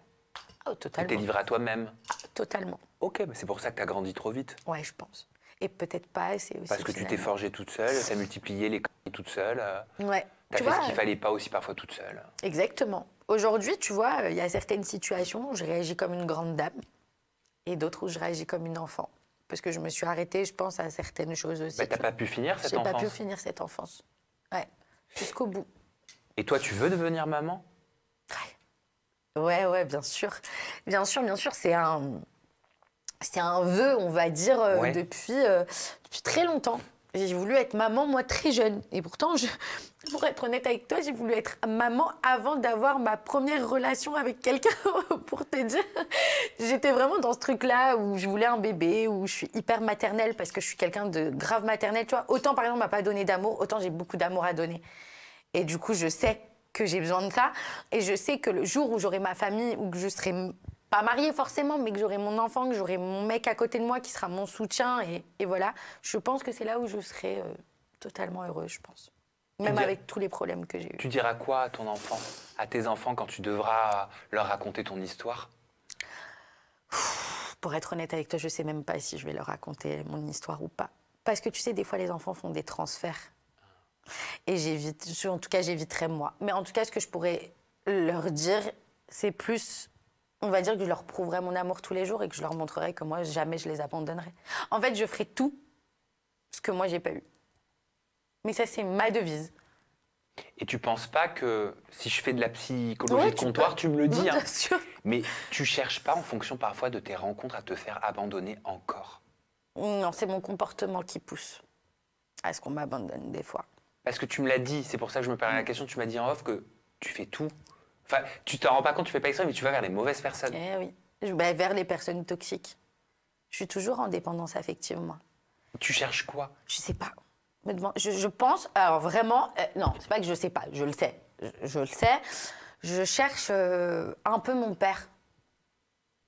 Oh, totalement. T'étais livré à toi-même. Totalement. Ok, mais c'est pour ça que t'as grandi trop vite. Ouais, je pense. Et peut-être pas assez aussi. Parce que tu t'es forgée toute seule, t'as multiplié les conneries toute seule. Ouais. T'as fait ce qu'il fallait pas aussi parfois toute seule. Exactement. Aujourd'hui, tu vois, il y a certaines situations où je réagis comme une grande dame et d'autres où je réagis comme une enfant. Parce que je me suis arrêtée, je pense, à certaines choses aussi. Bah, t'as pas pu finir cette enfance. J'ai pas pu finir cette enfance. Ouais, jusqu'au bout. Et toi, tu veux devenir maman? Ouais, bien sûr. Bien sûr, c'est un vœu, on va dire, depuis très longtemps. J'ai voulu être maman, moi, très jeune. Et pourtant, pour être honnête avec toi, j'ai voulu être maman avant d'avoir ma première relation avec quelqu'un, pour te dire. J'étais vraiment dans ce truc-là où je voulais un bébé, où je suis hyper maternelle parce que je suis quelqu'un de grave maternelle. Tu vois, autant, par exemple, on m'a pas donné d'amour, autant j'ai beaucoup d'amour à donner. Et du coup, je sais que j'ai besoin de ça. Et je sais que le jour où j'aurai ma famille, ou que je serai pas mariée forcément, mais que j'aurai mon enfant, que j'aurai mon mec à côté de moi qui sera mon soutien, et voilà, je pense que c'est là où je serai totalement heureuse, je pense. Même avec tous les problèmes que j'ai eus. Tu diras quoi à ton enfant, à tes enfants, quand tu devras leur raconter ton histoire? Pour être honnête avec toi, je sais même pas si je vais leur raconter mon histoire ou pas. Parce que tu sais, des fois, les enfants font des transferts. Et en tout cas, j'éviterai moi. Mais en tout cas, ce que je pourrais leur dire, c'est plus, on va dire que je leur prouverai mon amour tous les jours et que je leur montrerai que moi, jamais je les abandonnerai. En fait, je ferai tout ce que moi, j'ai pas eu. Mais ça, c'est ma devise. Et tu penses pas que si je fais de la psychologie de comptoir, tu me le dis, bien sûr. Mais tu cherches pas en fonction parfois de tes rencontres à te faire abandonner encore? Non, c'est mon comportement qui pousse à ce qu'on m'abandonne des fois. Parce que tu me l'as dit, c'est pour ça que je me permets la question, tu m'as dit en off que tu fais tout. Enfin, tu t'en rends pas compte, tu fais pas exprès, mais tu vas vers les mauvaises personnes. Eh oui, vers les personnes toxiques. Je suis toujours en dépendance affective, moi. Tu cherches quoi? Je sais pas. Je pense, alors vraiment, non, c'est pas que je sais pas, je le sais. Je le sais. Je cherche un peu mon père.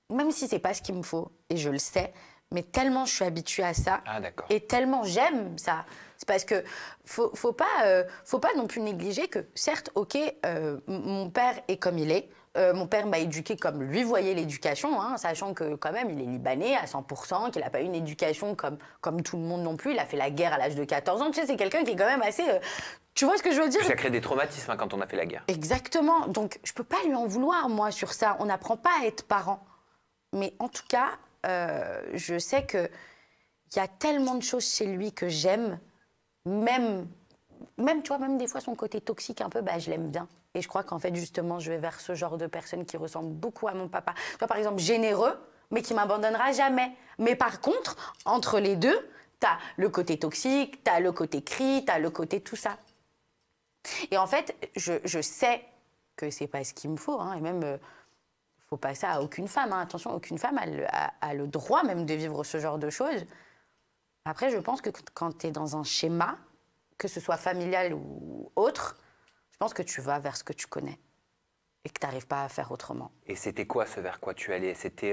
Même si c'est pas ce qu'il me faut, et je le sais, mais tellement je suis habituée à ça, et tellement j'aime ça. C'est parce que faut pas non plus négliger que, certes, ok, mon père est comme il est. Mon père m'a éduquée comme lui voyait l'éducation, hein, sachant que quand même il est libanais à 100%, qu'il n'a pas eu une éducation comme tout le monde non plus. Il a fait la guerre à l'âge de 14 ans. Tu sais, c'est quelqu'un qui est quand même assez... tu vois ce que je veux dire? Ça crée des traumatismes hein, quand on a fait la guerre. Exactement. Donc je peux pas lui en vouloir, moi, sur ça. On n'apprend pas à être parent. Mais en tout cas, je sais qu'il y a tellement de choses chez lui que j'aime, même même, tu vois, même des fois, son côté toxique un peu, bah, je l'aime bien. Et je crois qu'en fait, justement, je vais vers ce genre de personne qui ressemble beaucoup à mon papa. Tu vois, par exemple, généreux, mais qui m'abandonnera jamais. Mais par contre, entre les deux, t'as le côté toxique, t'as le côté cri, t'as le côté tout ça. Et en fait, je sais que c'est pas ce qu'il me faut, hein, et même, faut pas ça à aucune femme. Hein. Attention, aucune femme a le droit même de vivre ce genre de choses. Après, je pense que quand tu es dans un schéma, que ce soit familial ou autre, je pense que tu vas vers ce que tu connais et que tu n'arrives pas à faire autrement. Et c'était quoi ce vers quoi tu allais? C'était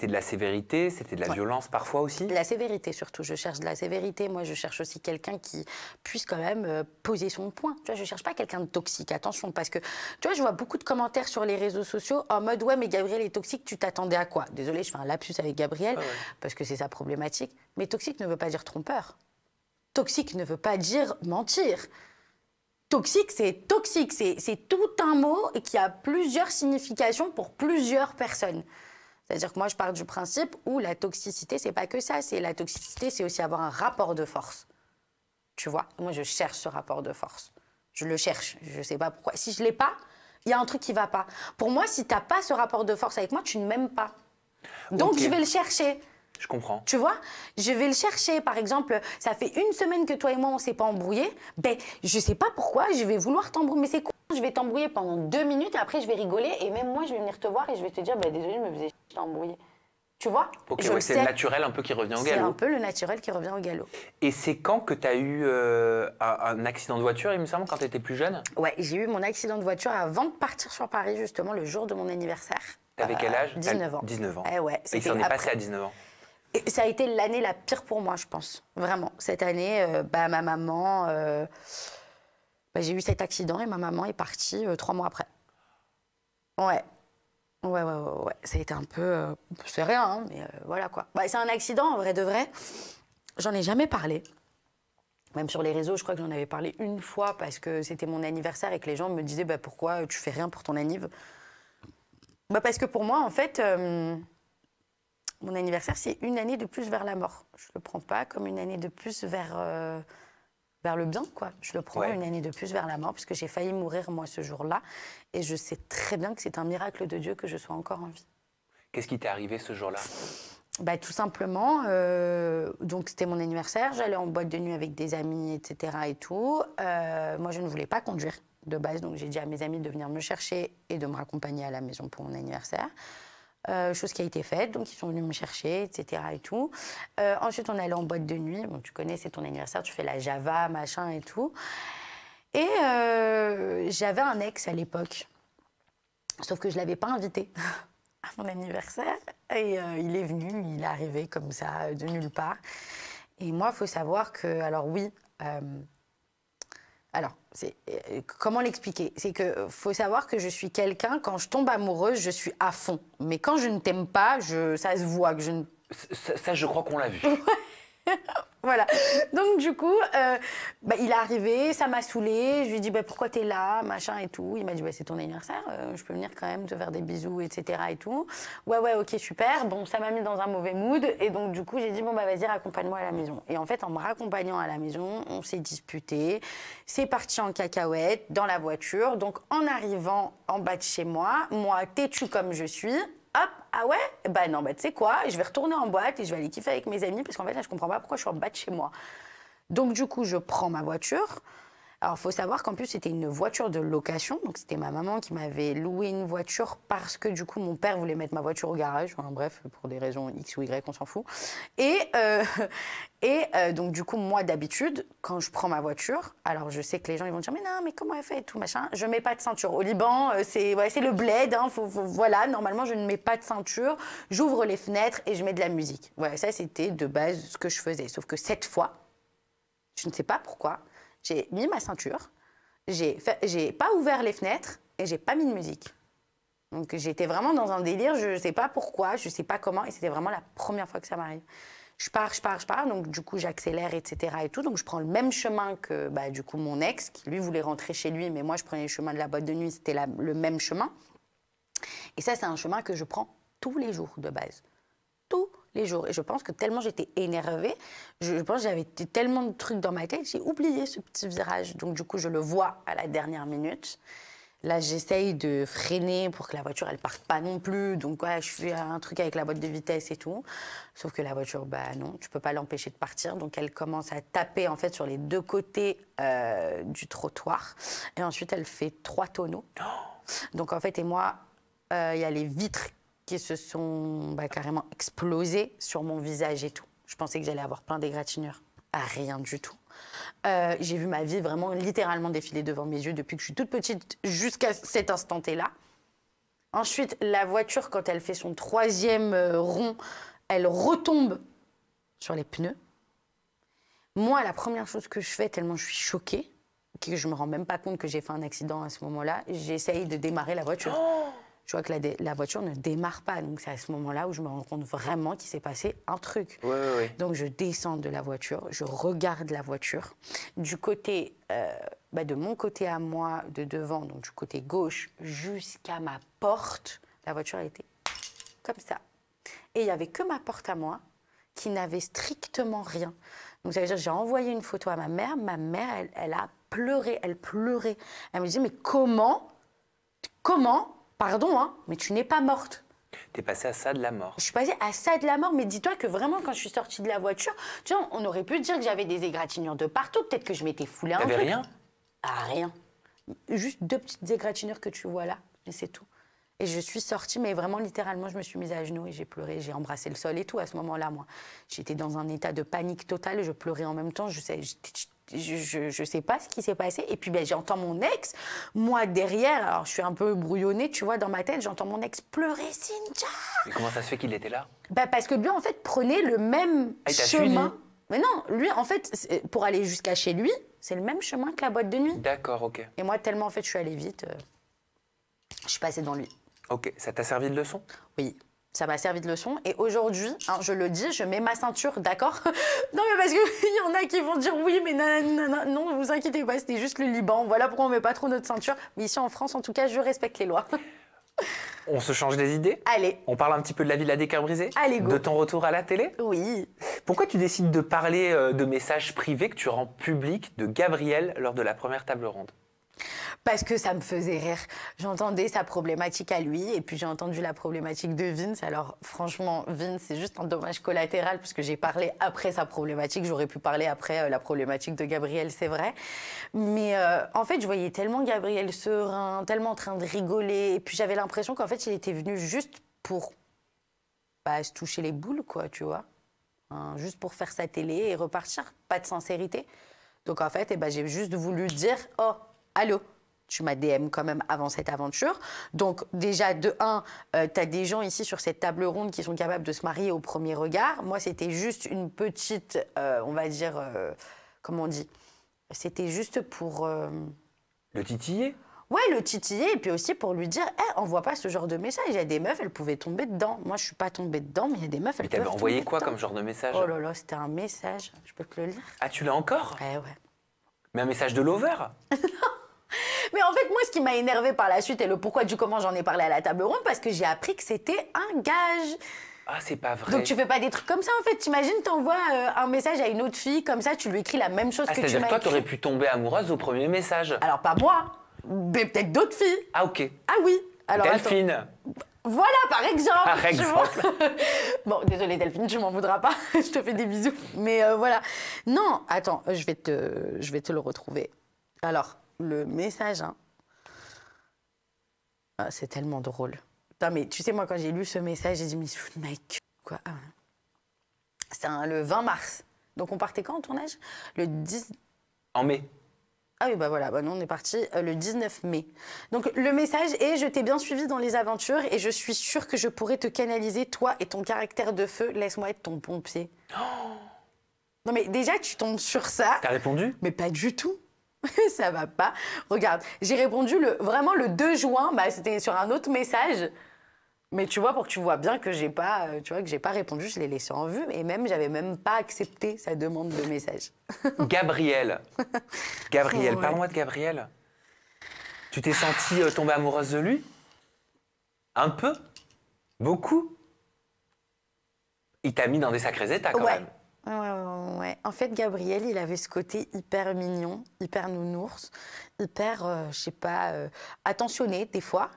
de la sévérité, c'était de la violence parfois aussi? La sévérité surtout, je cherche de la sévérité. Moi, je cherche aussi quelqu'un qui puisse quand même poser son point. Tu vois, je ne cherche pas quelqu'un de toxique, attention, parce que tu vois, je vois beaucoup de commentaires sur les réseaux sociaux en mode « Ouais, mais Gabriel est toxique, tu t'attendais à quoi ?» Désolée, je fais un lapsus avec Gabriel, parce que c'est sa problématique. Mais toxique ne veut pas dire trompeur. Toxique ne veut pas dire mentir. Toxique, c'est tout un mot qui a plusieurs significations pour plusieurs personnes. C'est-à-dire que moi, je pars du principe où la toxicité, c'est pas que ça. La toxicité, c'est aussi avoir un rapport de force. Tu vois, moi, je cherche ce rapport de force. Je le cherche. Je sais pas pourquoi. Si je l'ai pas, il y a un truc qui va pas. Pour moi, si t'as pas ce rapport de force avec moi, tu ne m'aimes pas. Donc, je vais le chercher. Je comprends. Tu vois, je vais le chercher. Par exemple, ça fait 1 semaine que toi et moi, on s'est pas embrouillés. Ben, je sais pas pourquoi, je vais vouloir t'embrouiller. Mais c'est quoi? Je vais t'embrouiller pendant 2 minutes et après, je vais rigoler. Et même moi, je vais venir te voir et je vais te dire, ben, désolé, je me faisais chier, je t'ai embrouillé. Tu vois? Ok, ouais, c'est le naturel un peu qui revient au galop. C'est un peu le naturel qui revient au galop. Et c'est quand que tu as eu un accident de voiture, il me semble, quand tu étais plus jeune? Ouais, j'ai eu mon accident de voiture avant de partir sur Paris, justement, le jour de mon anniversaire. T'avais quel âge? 19 ans. 19 ans. Eh ouais, et il s'en est passé à 19 ans. Et ça a été l'année la pire pour moi, je pense. Vraiment. Cette année, ma maman... j'ai eu cet accident et ma maman est partie 3 mois après. Ouais. Ouais. Ça a été un peu... c'est rien, hein, mais voilà quoi. C'est un accident, en vrai de vrai. J'en ai jamais parlé. Même sur les réseaux, je crois que j'en avais parlé 1 fois parce que c'était mon anniversaire et que les gens me disaient pourquoi tu fais rien pour ton anniv. Parce que pour moi, en fait... mon anniversaire, c'est 1 année de plus vers la mort. Je ne le prends pas comme 1 année de plus vers le bien, quoi. Je le prends 1 année de plus vers la mort, parce que j'ai failli mourir, moi, ce jour-là. Et je sais très bien que c'est un miracle de Dieu que je sois encore en vie. Qu'est-ce qui t'est arrivé ce jour-là? Tout simplement, donc c'était mon anniversaire, j'allais en boîte de nuit avec des amis, etc. et tout. Moi, je ne voulais pas conduire de base, donc j'ai dit à mes amis de venir me chercher et de me raccompagner à la maison pour mon anniversaire. Chose qui a été faite, donc ils sont venus me chercher, etc. et tout. Ensuite, on allait en boîte de nuit. Bon, tu connais, c'est ton anniversaire, tu fais la Java, machin et tout. Et j'avais un ex à l'époque, sauf que je ne l'avais pas invité à mon anniversaire. Et il est venu, il est arrivé comme ça, de nulle part. Et moi, il faut savoir que, alors oui... Alors, comment l'expliquer? C'est que faut savoir que je suis quelqu'un, quand je tombe amoureuse, je suis à fond. Mais quand je ne t'aime pas, ça se voit que je ne... Ça, je crois qu'on l'a vu. Voilà. Donc, du coup, il est arrivé, ça m'a saoulée. Je lui ai dit, pourquoi t'es là, machin et tout. Il m'a dit, c'est ton anniversaire, je peux venir quand même te faire des bisous, etc. et tout. Ouais, ok, super. Bon, ça m'a mis dans un mauvais mood. Et donc, du coup, j'ai dit, vas-y, raccompagne-moi à la maison. Et en fait, en me raccompagnant à la maison, on s'est disputé. C'est parti en cacahuète dans la voiture. Donc, en arrivant en bas de chez moi têtue comme je suis, hop, ah ouais? Non, tu sais quoi? Je vais retourner en boîte et je vais aller kiffer avec mes amis parce qu'en fait, là, je comprends pas pourquoi je suis en bas de chez moi. Donc, du coup, je prends ma voiture. Alors, il faut savoir qu'en plus, c'était une voiture de location. Donc, c'était ma maman qui m'avait loué une voiture parce que, du coup, mon père voulait mettre ma voiture au garage. Enfin, bref, pour des raisons X ou Y, on s'en fout. Et donc, du coup, moi, d'habitude, quand je prends ma voiture, alors je sais que les gens, ils vont dire, mais non, mais comment elle fait et tout, machin. Je mets pas de ceinture. Au Liban, c'est le bled. Hein, voilà, normalement, je ne mets pas de ceinture. J'ouvre les fenêtres et je mets de la musique. Voilà, ça, c'était de base ce que je faisais. Sauf que cette fois, je ne sais pas pourquoi, j'ai mis ma ceinture, j'ai pas ouvert les fenêtres et j'ai pas mis de musique. Donc j'étais vraiment dans un délire, je sais pas pourquoi, je sais pas comment, et c'était vraiment la première fois que ça m'arrive. Je pars, donc du coup j'accélère, etc. et tout, donc je prends le même chemin que du coup mon ex, qui lui voulait rentrer chez lui, mais moi je prenais le chemin de la boîte de nuit, c'était le même chemin. Et ça, c'est un chemin que je prends tous les jours de base. Tous les jours. Et je pense que tellement j'étais énervée, je pense que j'avais tellement de trucs dans ma tête, j'ai oublié ce petit virage. Donc du coup, je le vois à la dernière minute. Là, j'essaye de freiner pour que la voiture, elle parte pas non plus. Donc, ouais, je fais un truc avec la boîte de vitesse et tout. Sauf que la voiture, bah non, tu peux pas l'empêcher de partir. Donc, elle commence à taper, en fait, sur les deux côtés du trottoir. Et ensuite, elle fait 3 tonneaux. Donc, en fait, et moi, il y a les vitres qui se sont carrément explosées sur mon visage et tout. Je pensais que j'allais avoir plein d'égratignures. Rien du tout. J'ai vu ma vie vraiment littéralement défiler devant mes yeux depuis que je suis toute petite jusqu'à cet instant là. Ensuite, la voiture, quand elle fait son 3e rond, elle retombe sur les pneus. Moi, la première chose que je fais, tellement je suis choquée, que je me rends même pas compte que j'ai fait un accident à ce moment-là, j'essaye de démarrer la voiture. Je vois que la voiture ne démarre pas. Donc, c'est à ce moment-là où je me rends compte vraiment qu'il s'est passé un truc. Donc, je descends de la voiture, je regarde la voiture. Du côté, de mon côté à moi, de devant, donc du côté gauche, jusqu'à ma porte, la voiture était comme ça. Et il n'y avait que ma porte à moi qui n'avait strictement rien. Donc, ça veut dire que j'ai envoyé une photo à ma mère. Ma mère, elle a pleuré, elle pleurait. Elle me dit, mais comment, pardon, hein, mais tu n'es pas morte. T'es passée à ça de la mort. Je suis passée à ça de la mort, mais dis-toi que vraiment, quand je suis sortie de la voiture, tu vois, on aurait pu dire que j'avais des égratignures de partout. Peut-être que je m'étais foulé un truc. T'avais rien? Ah, rien. Juste 2 petites égratignures que tu vois là, et c'est tout. Et je suis sortie, mais vraiment, littéralement, je me suis mise à genoux et j'ai pleuré. J'ai embrassé le sol et tout à ce moment-là, moi. J'étais dans un état de panique totale, je pleurais en même temps. Je sais pas ce qui s'est passé. Et puis, j'entends mon ex, moi, derrière. Alors, je suis un peu brouillonnée, tu vois, dans ma tête. J'entends mon ex pleurer, Cynthia. Mais comment ça se fait qu'il était là? Parce que lui, en fait, prenait le même chemin. Mais non, lui, en fait, pour aller jusqu'à chez lui, c'est le même chemin que la boîte de nuit. D'accord, ok. Et moi, tellement, en fait, je suis allée vite, je suis passée dans lui. Ok, ça t'a servi de leçon? Oui, ça m'a servi de leçon. Et aujourd'hui, hein, je le dis, je mets ma ceinture, d'accord? Non, mais parce qu'il y en a qui vont dire oui, mais non, vous inquiétez pas, c'était juste le Liban. Voilà pourquoi on met pas trop notre ceinture. Mais ici en France, en tout cas, je respecte les lois. On se change des idées? Allez. On parle un petit peu de la Villa des Cœurs Brisés? Allez, go. De ton retour à la télé? Oui. Pourquoi tu décides de parler de messages privés que tu rends publics de Gabriel lors de la première table ronde? Parce que ça me faisait rire. J'entendais sa problématique à lui et puis j'ai entendu la problématique de Vince. Alors franchement, Vince, c'est juste un dommage collatéral parce que j'ai parlé après sa problématique. J'aurais pu parler après la problématique de Gabriel, c'est vrai. Mais en fait, je voyais tellement Gabriel serein, tellement en train de rigoler. Et puis j'avais l'impression qu'en fait, il était venu juste pour se toucher les boules, quoi, tu vois. Hein, juste pour faire sa télé et repartir. Pas de sincérité. Donc en fait, j'ai juste voulu dire « Oh, allô ?» Tu m'as DM quand même avant cette aventure. Donc déjà, de 1, tu as des gens ici sur cette table ronde qui sont capables de se marier au premier regard. Moi, c'était juste une petite, on va dire, comment on dit? C'était juste pour... Le titiller? Ouais, le titiller, et puis aussi pour lui dire, envoie pas ce genre de message. Il y a des meufs, elles pouvaient tomber dedans. Moi, je suis pas tombée dedans, mais il y a des meufs, elles peuvent tomber dedans. Mais t'avais envoyé quoi comme genre de message? Oh là là, c'était un message. Je peux te le lire? Ah, tu l'as encore? Ouais. Mais un message de lover? Mais en fait, moi, ce qui m'a énervé par la suite et le pourquoi du comment j'en ai parlé à la table ronde, parce que j'ai appris que c'était un gage. Ah, c'est pas vrai. Donc tu fais pas des trucs comme ça, en fait. T'imagines, t'envoies un message à une autre fille, comme ça, tu lui écris la même chose que tu m'as écrit. C'est-à-dire que toi, t'aurais pu tomber amoureuse au premier message? Alors, pas moi, mais peut-être d'autres filles. Ah, ok. Ah oui. Alors, Delphine. Attends. Voilà, par exemple. Par exemple. Bon, désolée Delphine, tu m'en voudras pas. Je te fais des bisous. Mais voilà. Non, attends, je vais te le retrouver. Alors, le message, hein. Ah, c'est tellement drôle. Putain, mais tu sais, moi, quand j'ai lu ce message, j'ai dit, mais fous de ma gueule, quoi. C'est le 20 mars. Donc, on partait quand en tournage? Le 10... En mai. Ah oui, voilà, nous on est parti le 19 mai. Donc le message est « Je t'ai bien suivi dans les aventures et je suis sûre que je pourrais te canaliser, toi et ton caractère de feu. Laisse-moi être ton pompier. Oh » Non mais déjà, tu tombes sur ça. T'as répondu? Mais pas du tout. Ça va pas. Regarde, j'ai répondu vraiment le 2 juin, c'était sur un autre message. Mais tu vois, pour que tu vois bien que j'ai pas répondu, je l'ai laissé en vue. Et même, j'avais même pas accepté sa demande de message. Gabriel. Gabriel, Ouais. Parle-moi de Gabriel. Tu t'es sentie tomber amoureuse de lui? Un peu? Beaucoup? Il t'a mis dans des sacrés états quand même. Ouais. En fait, Gabriel, il avait ce côté hyper mignon, hyper nounours, hyper, je sais pas, attentionné des fois.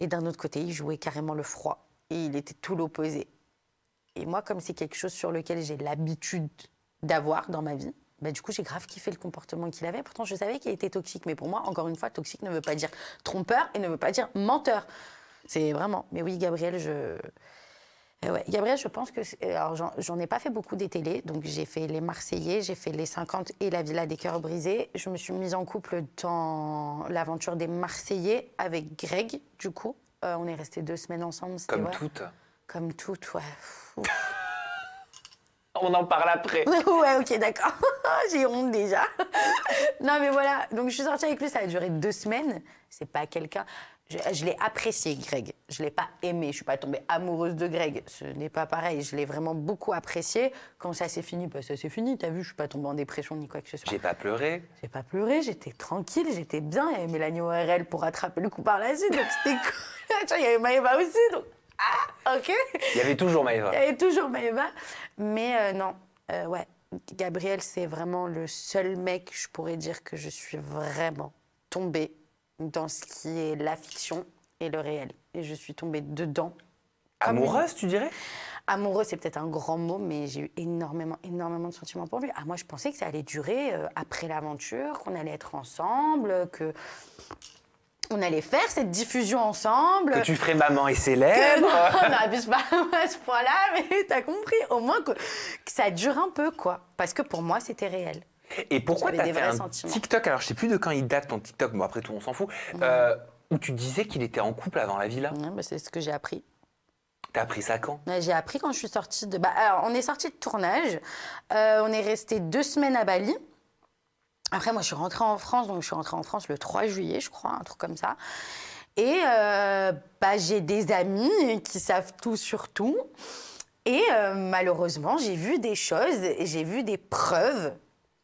Et d'un autre côté, il jouait carrément le froid. Et il était tout l'opposé. Et moi, comme c'est quelque chose sur lequel j'ai l'habitude d'avoir dans ma vie, bah, du coup, j'ai grave kiffé le comportement qu'il avait. Pourtant, je savais qu'il était toxique. Mais pour moi, encore une fois, toxique ne veut pas dire trompeur et ne veut pas dire menteur. C'est vraiment... Mais oui, Gabriel, Gabriel, je pense que... Alors, j'en ai pas fait beaucoup des télés. Donc, j'ai fait les Marseillais, j'ai fait les 50 et la Villa des Cœurs Brisés. Je me suis mise en couple dans l'aventure des Marseillais avec Greg, du coup. On est restés 2 semaines ensemble. Comme toutes. Comme toutes, ouais. On en parle après. Ouais, ok, d'accord. J'ai honte déjà. Non, mais voilà. Donc, je suis sortie avec lui, ça a duré 2 semaines. C'est pas quelqu'un... Je l'ai apprécié, Greg. Je l'ai pas aimé. Je suis pas tombée amoureuse de Greg. Ce n'est pas pareil. Je l'ai vraiment beaucoup apprécié. Quand ça s'est fini, bah, ça s'est fini. T'as vu, je suis pas tombée en dépression ni quoi que ce soit. J'ai pas pleuré. J'ai pas pleuré. J'étais tranquille. J'étais bien. Il y avait Mélanie ORL pour rattraper le coup par la suite. Donc, c'était cool. Il y avait Maëva aussi. Donc, ok. Il y avait toujours Maëva. Il y avait toujours Maëva. Mais non, ouais. Gabriel, c'est vraiment le seul mec, je pourrais dire, que je suis vraiment tombée dans ce qui est la fiction et le réel. Et je suis tombée dedans. Amoureuse, tu dirais? Amoureuse, c'est peut-être un grand mot, mais j'ai eu énormément de sentiments pour lui. Moi, je pensais que ça allait durer après l'aventure, qu'on allait être ensemble, que... On allait faire cette diffusion ensemble. Que tu ferais maman et célèbre. Non, n'abuse pas à ce point-là, mais t'as compris. Au moins que ça dure un peu, quoi. Parce que pour moi, c'était réel. Et pourquoi t'as fait un sentiments. TikTok, alors je sais plus de quand il date ton TikTok, bon après tout on s'en fout, où tu disais qu'il était en couple avant la villa? Ouais, bah, c'est ce que j'ai appris. T'as appris ça quand? J'ai appris quand je suis sortie de... alors, on est sorti de tournage, on est resté 2 semaines à Bali. Après, moi, je suis rentrée en France, donc je suis rentrée en France le 3 juillet, je crois, un truc comme ça. Et j'ai des amis qui savent tout sur tout. Et malheureusement, j'ai vu des choses et j'ai vu des preuves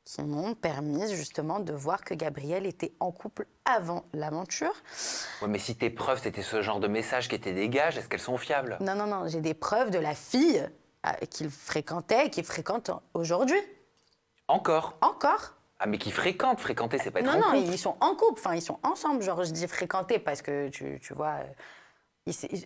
qui m'ont permis justement de voir que Gabriel était en couple avant l'aventure. Ouais, mais si tes preuves, c'était ce genre de messages qui étaient des gages, est-ce qu'elles sont fiables? Non, j'ai des preuves de la fille qu'il fréquentait et qu'il fréquente aujourd'hui. Encore? Encore. Ah, mais qui fréquente? Fréquenter, c'est pas être en Non, couple. ils sont en couple, enfin, ils sont ensemble. Genre, je dis fréquenter parce que, tu vois,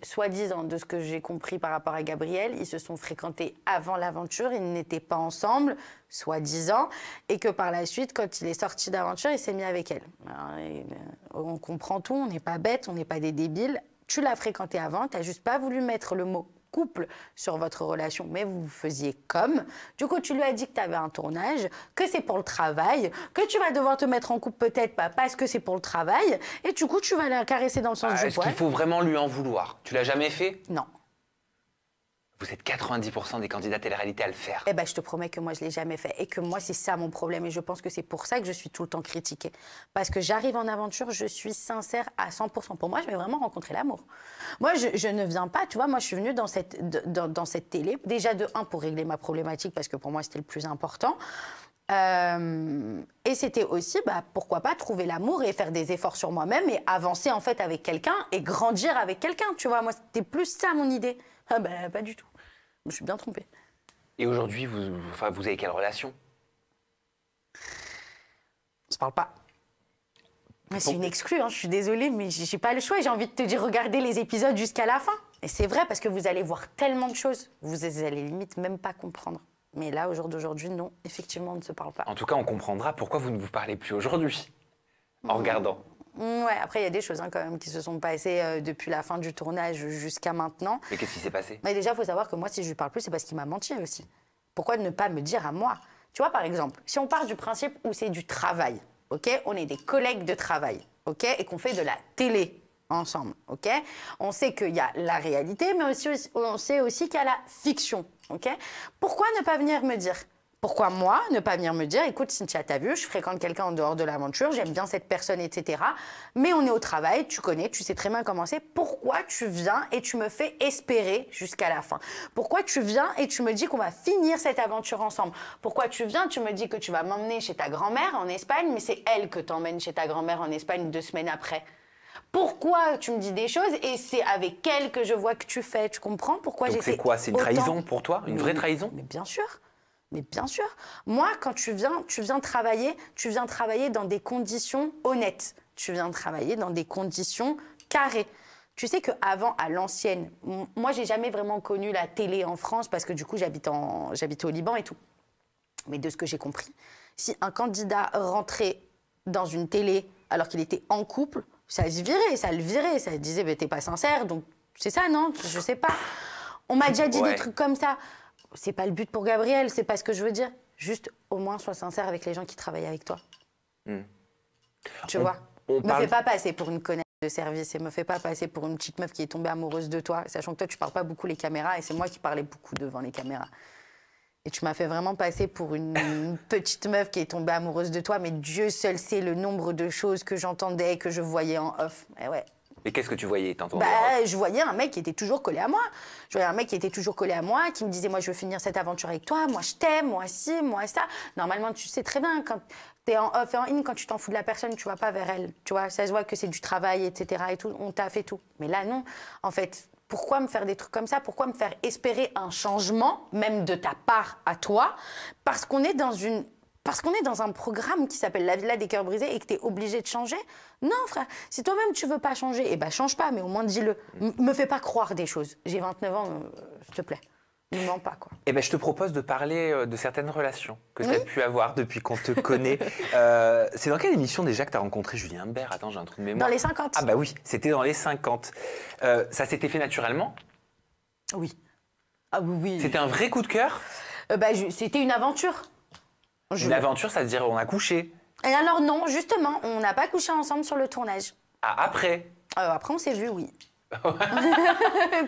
soi-disant, de ce que j'ai compris par rapport à Gabriel, ils se sont fréquentés avant l'aventure, ils n'étaient pas ensemble, soi-disant, et que par la suite, quand il est sorti d'aventure, il s'est mis avec elle. Alors, on comprend tout, on n'est pas bêtes, on n'est pas des débiles. Tu l'as fréquenté avant, tu n'as juste pas voulu mettre le mot couple sur votre relation, mais vous faisiez comme. Du coup, tu lui as dit que tu avais un tournage, que c'est pour le travail, que tu vas devoir te mettre en couple peut-être pas parce que c'est pour le travail, et du coup, tu vas la caresser dans le sens du Est-ce poil. qu'il faut vraiment lui en vouloir? Tu l'as jamais fait? Non. Vous êtes 90% des candidats télé-réalité à le faire. Eh ben, je te promets que moi, je ne l'ai jamais fait. Et que moi, c'est ça mon problème. Et je pense que c'est pour ça que je suis tout le temps critiquée. Parce que j'arrive en aventure, je suis sincère à 100%. Pour moi, je vais vraiment rencontrer l'amour. Moi, je ne viens pas, tu vois, moi, je suis venue dans cette télé, déjà de 1 pour régler ma problématique, parce que pour moi, c'était le plus important. Et c'était aussi, pourquoi pas, trouver l'amour et faire des efforts sur moi-même et avancer, en fait, avec quelqu'un et grandir avec quelqu'un, tu vois. Moi, c'était plus ça, mon idée. Ah pas du tout. Je me suis bien trompée. Et aujourd'hui, vous avez quelle relation? On se parle pas. C'est une exclue, hein, je suis désolée, mais j'ai pas le choix. J'ai envie de te dire, regardez les épisodes jusqu'à la fin. Et c'est vrai, parce que vous allez voir tellement de choses. Vous allez limite même pas comprendre. Mais là, au jour d'aujourd'hui, non, effectivement, on ne se parle pas. En tout cas, on comprendra pourquoi vous ne vous parlez plus aujourd'hui, en regardant. Ouais, après, il y a des choses quand même qui se sont passées depuis la fin du tournage jusqu'à maintenant. Mais qu'est-ce qui s'est passé? Mais déjà, il faut savoir que moi, si je lui parle plus, c'est parce qu'il m'a menti aussi. Pourquoi ne pas me dire à moi? Tu vois, par exemple, si on part du principe où c'est du travail, ok? On est des collègues de travail, ok? Et qu'on fait de la télé ensemble, ok? On sait qu'il y a la réalité, mais aussi, on sait aussi qu'il y a la fiction, ok? Pourquoi ne pas venir me dire? Pourquoi moi, ne pas venir me dire, écoute Cynthia, t'as vu, je fréquente quelqu'un en dehors de l'aventure, j'aime bien cette personne, etc. Mais on est au travail, tu connais, tu sais très bien comment c'est. Pourquoi tu viens et tu me fais espérer jusqu'à la fin? Pourquoi tu viens et tu me dis qu'on va finir cette aventure ensemble? Pourquoi tu viens, tu me dis que tu vas m'emmener chez ta grand-mère en Espagne, mais c'est elle que t'emmène chez ta grand-mère en Espagne 2 semaines après? Pourquoi tu me dis des choses et c'est avec elle que je vois que tu fais, tu comprends? Pourquoi Donc j'étais c'est quoi? C'est une autant... trahison pour toi? Une vraie trahison? Mais bien sûr. Mais bien sûr. Moi, quand tu viens travailler dans des conditions honnêtes. Tu viens travailler dans des conditions carrées. Tu sais qu'avant, à l'ancienne, moi, j'ai jamais vraiment connu la télé en France parce que du coup, j'habite au Liban et tout. Mais de ce que j'ai compris, si un candidat rentrait dans une télé alors qu'il était en couple, ça se virait, ça le virait. Ça disait, bah, t'es pas sincère, donc c'est ça, non? Je sais pas. On m'a déjà dit des trucs comme ça. C'est pas le but pour Gabriel, c'est pas ce que je veux dire. Juste, au moins, sois sincère avec les gens qui travaillent avec toi. Tu vois? Me fais pas passer pour une connasse de service et me fais pas passer pour une petite meuf qui est tombée amoureuse de toi, sachant que toi, tu parles pas beaucoup les caméras et c'est moi qui parlais beaucoup devant les caméras. Et tu m'as fait vraiment passer pour une petite meuf qui est tombée amoureuse de toi, mais Dieu seul sait le nombre de choses que j'entendais, que je voyais en off. Et ouais. Et qu'est-ce que tu voyais? Je voyais un mec qui était toujours collé à moi. Je voyais un mec qui était toujours collé à moi, qui me disait, moi, je veux finir cette aventure avec toi, moi, je t'aime, moi, ci, moi, ça. Normalement, tu sais très bien, quand t'es en off et en in, quand tu t'en fous de la personne, tu vas pas vers elle. Tu vois, ça se voit que c'est du travail, etc. et tout, on t'a fait tout. Mais là, non. En fait, pourquoi me faire des trucs comme ça? Pourquoi me faire espérer un changement, même de ta part à toi? Parce qu'on est dans un programme qui s'appelle La Villa des Cœurs Brisés et que tu es obligé de changer. Non, frère, si toi-même tu veux pas changer, eh ben change pas, mais au moins dis-le. Me fais pas croire des choses. J'ai 29 ans, s'il te plaît. Ne mens pas, quoi. Eh ben, je te propose de parler de certaines relations que tu as pu avoir depuis qu'on te connaît. C'est dans quelle émission déjà que tu as rencontré Julien Bert? Attends, j'ai un trou de mémoire. Dans les 50. Ah bah oui, c'était dans les 50. Ça s'était fait naturellement? Oui. Ah oui, oui. C'était un vrai coup de cœur? C'était une aventure. Une aventure, ça veut dire on a couché? Et alors non, justement, on n'a pas couché ensemble sur le tournage. Ah, après? Après, on s'est vus, oui.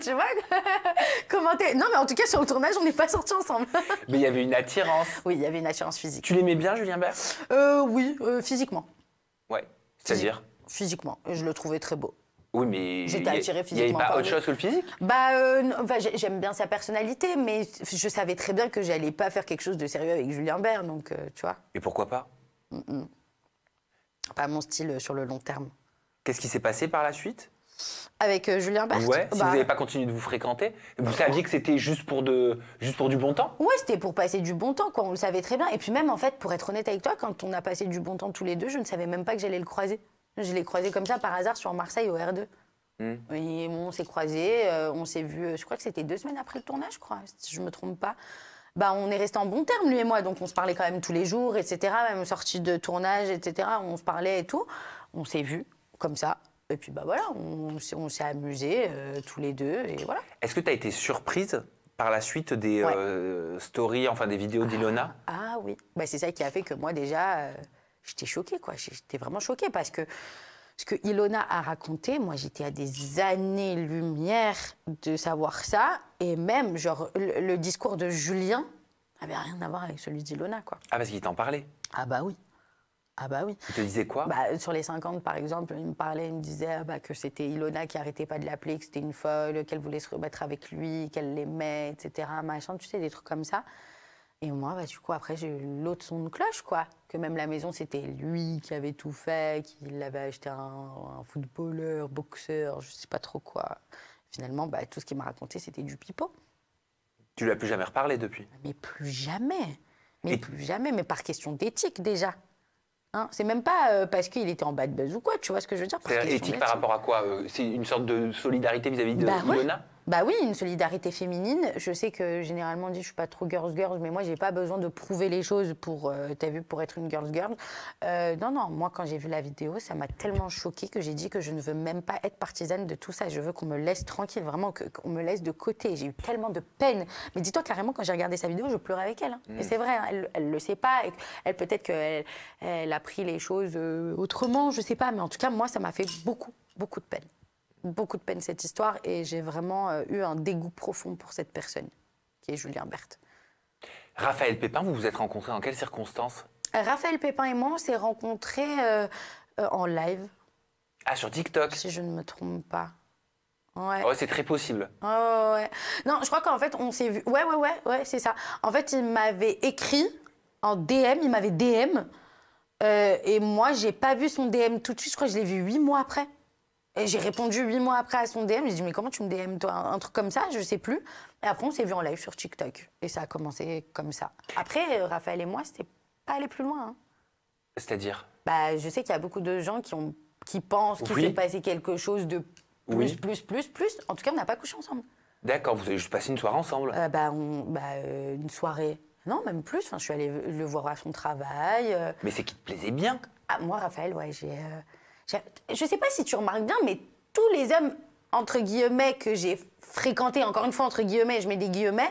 Tu vois? Comment t'es? Non, mais en tout cas, sur le tournage, on n'est pas sortis ensemble. Mais il y avait une attirance. Oui, il y avait une attirance physique. Tu l'aimais bien, Julien Bert? Oui, physiquement. Ouais, c'est-à-dire? Physiquement, je le trouvais très beau. Oui, mais j'étais attirée physiquement. Il n'y avait pas autre chose que le physique? J'aime bien sa personnalité, mais je savais très bien que j'allais pas faire quelque chose de sérieux avec Julien Bert, donc tu vois. Et pourquoi pas? Pas mon style sur le long terme. Qu'est-ce qui s'est passé par la suite? Avec Julien Bert? Ouais, si vous n'avez pas continué de vous fréquenter, vous saviez que c'était juste pour du bon temps? Ouais, c'était pour passer du bon temps, quoi. On le savait très bien. Et puis même, en fait, pour être honnête avec toi, quand on a passé du bon temps tous les deux, je ne savais même pas que j'allais le croiser. Je l'ai croisé comme ça par hasard sur Marseille au R2. Et on s'est croisés, on s'est vus, je crois que c'était 2 semaines après le tournage, je crois, si je ne me trompe pas. On est restés en bon terme, lui et moi, donc on se parlait quand même tous les jours, etc. Même sortie de tournage, etc. On se parlait et tout. On s'est vus comme ça. Et puis voilà, on s'est amusés tous les deux, et voilà. Est-ce que tu as été surprise par la suite des stories, enfin des vidéos d'Ilona? Ah oui, c'est ça qui a fait que moi déjà, j'étais choquée, quoi. J'étais vraiment choquée parce que ce que Ilona a raconté, moi j'étais à des années-lumière de savoir ça, et même genre le discours de Julien n'avait rien à voir avec celui d'Ilona, quoi. Ah, parce qu'il t'en parlait? Ah bah oui. Ah bah oui. Il te disait quoi? Sur les 50, par exemple, il me disait que c'était Ilona qui arrêtait pas de l'appeler, que c'était une folle, qu'elle voulait se remettre avec lui, qu'elle l'aimait, etc. Machin, tu sais, des trucs comme ça. Et moi, du coup, après, j'ai eu l'autre son de cloche, quoi. Que même la maison, c'était lui qui avait tout fait, qu'il avait acheté un footballeur, boxeur, je sais pas trop quoi. Finalement, tout ce qu'il m'a raconté, c'était du pipeau. Tu lui as plus jamais reparlé depuis? Mais plus jamais. Plus jamais, mais par question d'éthique, déjà. Hein, c'est même pas parce qu'il était en bas de buzz ou quoi, tu vois ce que je veux dire? C'est éthique par rapport à quoi? C'est une sorte de solidarité vis-à-vis de Ilona? Bah oui, une solidarité féminine. Je sais que généralement on dit je suis pas trop girls, mais moi j'ai pas besoin de prouver les choses pour, t'as vu, pour être une girls. Non, moi quand j'ai vu la vidéo, ça m'a tellement choquée que j'ai dit que je ne veux même pas être partisane de tout ça. Je veux qu'on me laisse tranquille, vraiment qu'on me laisse de côté. J'ai eu tellement de peine. Mais dis-toi carrément, quand j'ai regardé sa vidéo, je pleurais avec elle. Hein. Et c'est vrai, hein, elle le sait pas. Elle peut-être qu'elle a pris les choses autrement, je sais pas. Mais en tout cas, moi ça m'a fait beaucoup de peine. Beaucoup de peine cette histoire, et j'ai vraiment eu un dégoût profond pour cette personne, qui est Julien Bert. Raphaël Pépin, vous vous êtes rencontrés dans quelles circonstances? Raphaël Pépin et moi, on s'est rencontrés en live. Ah, sur TikTok? Si je ne me trompe pas. Ouais. Oh, c'est très possible. Ouais. Non, je crois qu'en fait, on s'est vu... Ouais, c'est ça. En fait, il m'avait écrit en DM, il m'avait DM, et moi, j'ai pas vu son DM tout de suite, je crois que je l'ai vu 8 mois après. Et j'ai répondu 8 mois après à son DM. J'ai dit, mais comment tu me DM, toi, un truc comme ça? Je sais plus. Et après, on s'est vu en live sur TikTok. Et ça a commencé comme ça. Après, Raphaël et moi, c'était pas aller plus loin. Hein. C'est-à-dire? Bah, je sais qu'il y a beaucoup de gens qui pensent qu'il s'est passé quelque chose de plus. En tout cas, on n'a pas couché ensemble. D'accord, vous avez juste passé une soirée ensemble? Une soirée. Non, même plus. Enfin, je suis allée le voir à son travail. Mais c'est qu'il te plaisait bien? Ah, moi, Raphaël, ouais, je sais pas si tu remarques bien, mais tous les hommes, entre guillemets, que j'ai fréquentés, encore une fois, entre guillemets, je mets des guillemets,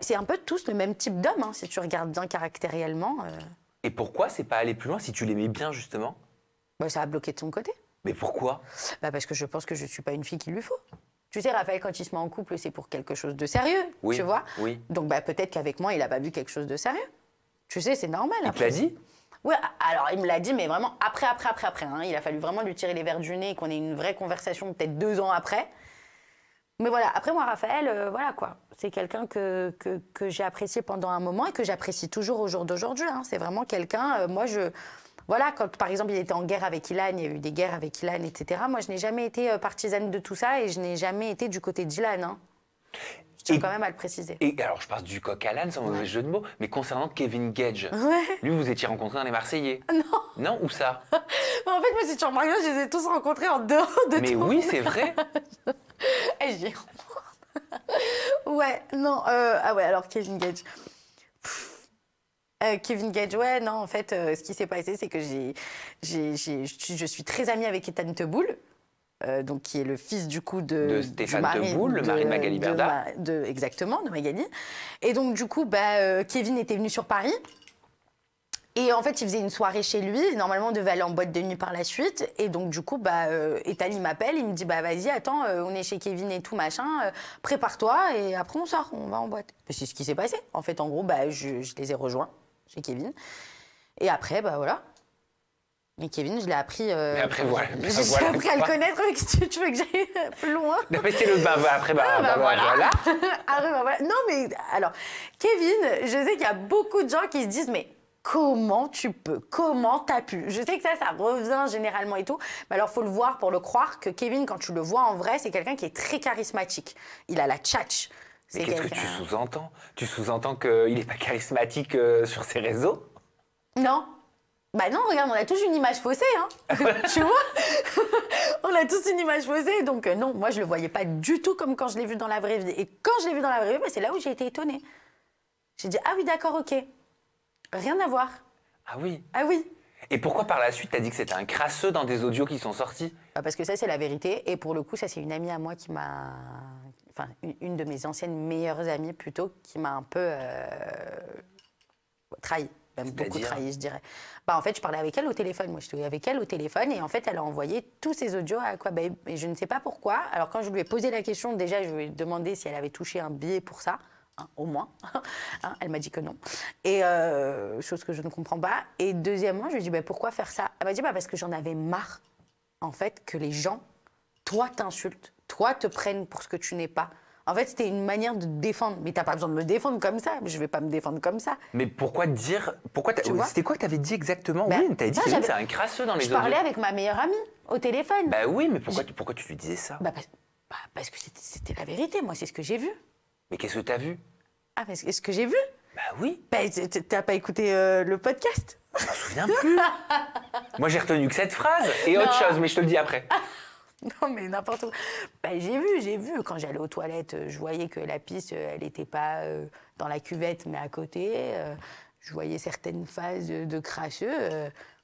c'est un peu tous le même type d'homme, hein, si tu regardes bien caractériellement. Et pourquoi c'est pas aller plus loin si tu l'aimais bien, justement? Bah, ça a bloqué de son côté. Mais pourquoi? Bah, parce que je pense que je suis pas une fille qu'il lui faut. Tu sais, Raphaël, quand il se met en couple, c'est pour quelque chose de sérieux, tu vois. Oui. Donc bah, peut-être qu'avec moi, il a pas vu quelque chose de sérieux. Tu sais, c'est normal. Il te l'a dit? Ouais, alors il me l'a dit, mais vraiment après. Hein. Il a fallu vraiment lui tirer les verres du nez et qu'on ait une vraie conversation peut-être 2 ans après. Mais voilà, après moi, Raphaël, voilà quoi. C'est quelqu'un que j'ai apprécié pendant un moment et que j'apprécie toujours au jour d'aujourd'hui. Hein. C'est vraiment quelqu'un, voilà, quand par exemple il était en guerre avec Ilan, il y a eu des guerres avec Ilan, etc. Moi, je n'ai jamais été partisane de tout ça et je n'ai jamais été du côté d'Ilan. Hein. Je tiens quand même à le préciser. Et alors, je passe du coq à l'âne, sans mauvais jeu de mots, mais concernant Kevin Gage, lui, vous étiez rencontrés dans les Marseillais? Non. Non, où ça? En fait, moi, si tu remarques bien, je les ai tous rencontrés en dehors de Mais oui, c'est vrai. Et j'y ouais, non, ah ouais, alors Kevin Gage. Kevin Gage, ouais, non, en fait, ce qui s'est passé, c'est que je suis très amie avec Ethan Teboul, donc qui est le fils du coup de Stéphane Teboul, le mari de Magali Berda. Exactement, de Magali. Et donc du coup, Kevin était venu sur Paris. Et en fait, il faisait une soirée chez lui. Normalement, on devait aller en boîte de nuit par la suite. Et donc, du coup, Ethan, il m'appelle. Il me dit, vas-y, attends, on est chez Kevin et tout, machin. Prépare-toi et après, on sort, on va en boîte. C'est ce qui s'est passé. En fait, en gros, je les ai rejoints chez Kevin. Et après, voilà. Et Kevin, je l'ai appris... Mais après, voilà. J'ai appris à le connaître, mais si tu veux que j'aille plus loin. Non, mais c'est le voilà. Voilà. Non, mais alors, Kevin, je sais qu'il y a beaucoup de gens qui se disent, mais... Comment tu peux? Comment t'as pu? Je sais que ça revient généralement et tout. Mais alors, faut le voir pour le croire que Kevin, quand tu le vois en vrai, c'est quelqu'un qui est très charismatique. Il a la tchatch. Mais qu'est-ce que tu sous-entends? Tu sous-entends qu'il n'est pas charismatique sur ses réseaux? Non. Bah non, regarde, on a tous une image faussée, hein. Tu vois? On a tous une image faussée. Donc non, moi, je le voyais pas du tout comme quand je l'ai vu dans la vraie vie. Et quand je l'ai vu dans la vraie vie, c'est là où j'ai été étonnée. J'ai dit, ah oui, d'accord, ok. Rien à voir. Ah oui? Ah oui. Et pourquoi par la suite t'as dit que c'était un crasseux dans des audios qui sont sortis? Parce que ça, c'est la vérité. Et pour le coup, ça, c'est une amie à moi qui m'a... Enfin, une de mes anciennes meilleures amies, plutôt, qui m'a un peu trahi. Même beaucoup trahi, je dirais. En fait, je parlais avec elle au téléphone. Moi, j'étais avec elle au téléphone. Et en fait, elle a envoyé tous ses audios à Aquababe. Et je ne sais pas pourquoi. Alors, quand je lui ai posé la question, déjà, je lui ai demandé si elle avait touché un billet pour ça. Hein, au moins. Hein, elle m'a dit que non. Et chose que je ne comprends pas. Et deuxièmement, je lui ai dit, pourquoi faire ça? Elle m'a dit, parce que j'en avais marre, en fait, que les gens, toi, t'insultent, toi, te prennent pour ce que tu n'es pas. En fait, c'était une manière de te défendre. Mais t'as pas besoin de me défendre comme ça. Je vais pas me défendre comme ça. Mais pourquoi dire... C'était quoi que t'avais dit exactement? Oui, t'avais dit que c'est un crasseux dans les audios. Je parlais avec ma meilleure amie, au téléphone. Bah oui, mais pourquoi tu lui disais ça? Parce que c'était la vérité, moi, c'est ce que j'ai vu. Mais qu'est-ce que t'as vu? Ah, mais est-ce que j'ai vu? Bah oui. T'as pas écouté le podcast? Je m'en souviens plus. Moi, j'ai retenu que cette phrase et autre chose, mais je te le dis après. Non, mais n'importe où. J'ai vu. Quand j'allais aux toilettes, je voyais que la pisse, elle n'était pas dans la cuvette, mais à côté. Je voyais certaines phases de crasseux.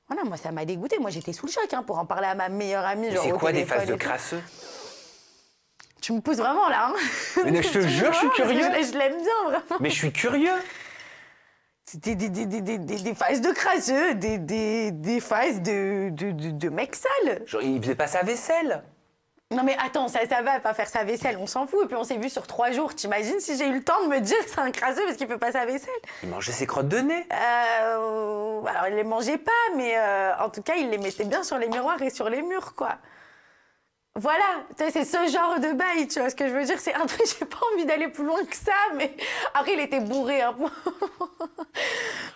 Voilà, moi, ça m'a dégoûté. Moi, j'étais sous le choc pour en parler à ma meilleure amie. C'est quoi des phases de crasseux? Tu me pousses vraiment là, hein? Mais je te jure, je suis curieux. Je l'aime bien, vraiment. Mais je suis curieux. C'était des phases de crasseux, des phases de mecs sales. Genre, il faisait pas sa vaisselle. Non mais attends, ça va pas faire sa vaisselle, on s'en fout. Et puis on s'est vu sur 3 jours. T'imagines si j'ai eu le temps de me dire que c'est un crasseux parce qu'il fait pas sa vaisselle? Il mangeait ses crottes de nez. Alors il les mangeait pas, mais en tout cas il les mettait bien sur les miroirs et sur les murs, quoi. Voilà, c'est ce genre de bail, tu vois ce que je veux dire? C'est un truc, j'ai pas envie d'aller plus loin que ça, mais après il était bourré un peu.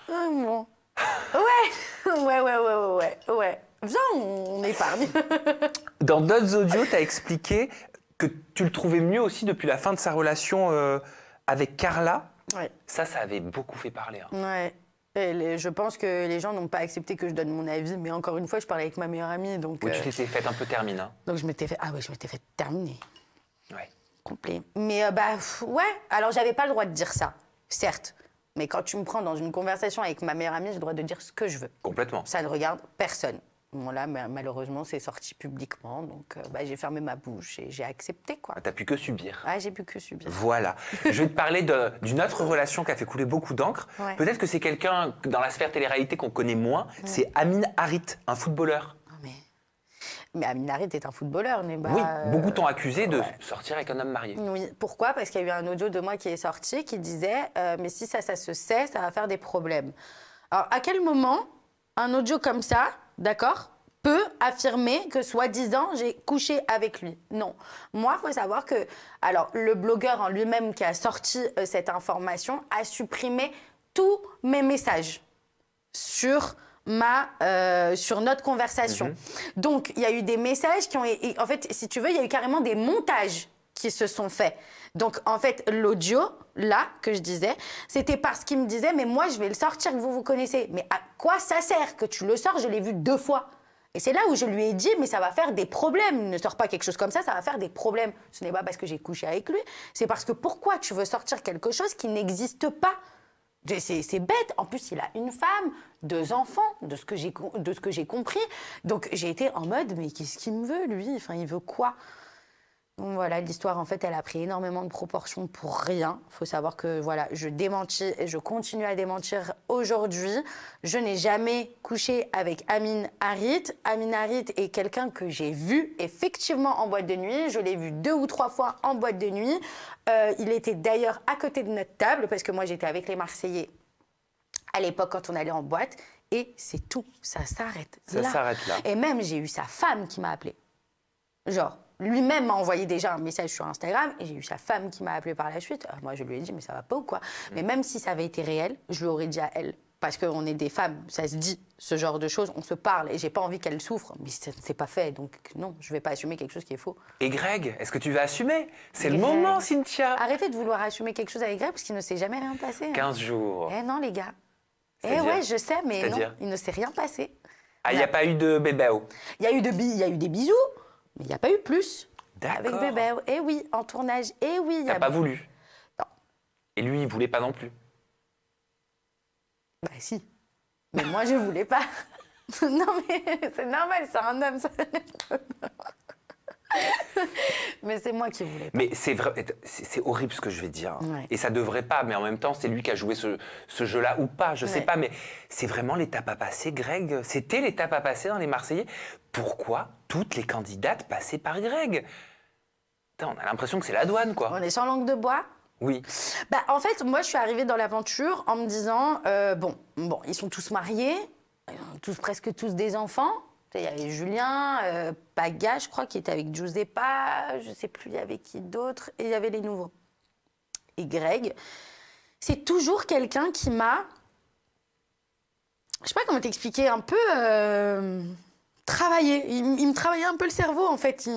Bon. Ouais. Viens, on épargne. Dans d'autres audios, tu as expliqué que tu le trouvais mieux aussi depuis la fin de sa relation avec Carla. Ouais. Ça avait beaucoup fait parler. Hein. Ouais. Et je pense que les gens n'ont pas accepté que je donne mon avis, mais encore une fois, je parlais avec ma meilleure amie, donc... Oui, tu t'étais faite un peu terminer. Hein. Donc je m'étais fait... Ah ouais, je m'étais fait terminer. Ouais. Complet. Mais ouais, alors j'avais pas le droit de dire ça, certes. Mais quand tu me prends dans une conversation avec ma meilleure amie, j'ai le droit de dire ce que je veux. Complètement. Ça ne regarde personne. Bon, là, malheureusement, c'est sorti publiquement, donc j'ai fermé ma bouche et j'ai accepté, quoi. T'as pu que subir. Ah, j'ai pu que subir. Voilà. Je vais te parler d'une autre relation qui a fait couler beaucoup d'encre. Ouais. Peut-être que c'est quelqu'un dans la sphère télé-réalité qu'on connaît moins. Ouais. C'est Amin Harit, un footballeur. Mais Amin Harit est un footballeur, n'est pas... Oui, beaucoup t'ont accusé de sortir avec un homme marié. Oui, pourquoi? Parce qu'il y a eu un audio de moi qui est sorti qui disait mais si ça se sait, ça va faire des problèmes. Alors, à quel moment un audio comme ça, d'accord, peut affirmer que, soi-disant, j'ai couché avec lui? Non. Moi, il faut savoir que... Alors, le blogueur en lui-même qui a sorti cette information a supprimé tous mes messages sur notre conversation. Donc, il y a eu des messages qui ont... En fait, si tu veux, il y a eu carrément des montages qui se sont faits. Donc, en fait, l'audio, là, que je disais, c'était parce qu'il me disait « Mais moi, je vais le sortir, que vous vous connaissez. » Mais à quoi ça sert que tu le sors? Je l'ai vu 2 fois. Et c'est là où je lui ai dit « Mais ça va faire des problèmes. Ne sors pas quelque chose comme ça, ça va faire des problèmes. » Ce n'est pas parce que j'ai couché avec lui. C'est parce que pourquoi tu veux sortir quelque chose qui n'existe pas? C'est bête. En plus, il a une femme, 2 enfants, de ce que j'ai compris. Donc, j'ai été en mode, mais qu'est-ce qu'il me veut, lui? Enfin, il veut quoi? Donc voilà, l'histoire, en fait, elle a pris énormément de proportions pour rien. Il faut savoir que, voilà, je démentis et je continue à démentir aujourd'hui. Je n'ai jamais couché avec Amin Harit. Amin Harit est quelqu'un que j'ai vu effectivement en boîte de nuit. Je l'ai vu 2 ou 3 fois en boîte de nuit. Il était d'ailleurs à côté de notre table, parce que moi, j'étais avec les Marseillais à l'époque quand on allait en boîte. Et c'est tout, ça s'arrête là. Ça s'arrête là. Et même, j'ai eu sa femme qui m'a appelée. Genre... Lui-même m'a envoyé déjà un message sur Instagram et j'ai eu sa femme qui m'a appelé par la suite. Moi, je lui ai dit, mais ça va pas ou quoi? Mais même si ça avait été réel, je lui aurais dit à elle. Parce qu'on est des femmes, ça se dit, ce genre de choses, on se parle et j'ai pas envie qu'elle souffre. Mais c'est pas fait, donc non, je vais pas assumer quelque chose qui est faux. Et Greg, est-ce que tu vas assumer? C'est le moment, Cynthia. Arrêtez de vouloir assumer quelque chose avec Greg parce qu'il ne s'est jamais rien passé. 15 jours. Eh non, les gars. Eh ouais, je sais, mais non, il ne s'est rien passé. Ah, il n'y a pas eu de bébéo? Il y a eu des bisous, mais il n'y a pas eu plus. D'accord. Avec bébé, eh oui, en tournage, eh oui. T'as pas voulu? Non. Et lui, il voulait pas non plus? Bah si. Mais moi, je voulais pas. Non, mais c'est normal, c'est un homme. Ça... Mais c'est moi qui voulais pas. Mais c'est vrai, c'est horrible ce que je vais dire. Ouais. Et ça devrait pas, mais en même temps, c'est lui qui a joué ce jeu-là ou pas, je sais pas. Mais c'est vraiment l'étape à passer, Greg. C'était l'étape à passer dans les Marseillais. Pourquoi toutes les candidates passaient par Greg? Putain, on a l'impression que c'est la douane, quoi. On est sans langue de bois? Oui. Bah, en fait, moi, je suis arrivée dans l'aventure en me disant, bon, ils sont tous mariés, presque tous des enfants. Il y avait Julien, Paga, je crois, qui était avec Giuseppa, je sais plus, il y avait qui d'autre, et il y avait les nouveaux. Et Greg, c'est toujours quelqu'un qui m'a, je sais pas comment t'expliquer, un peu travaillé. Il me travaillait un peu le cerveau, en fait.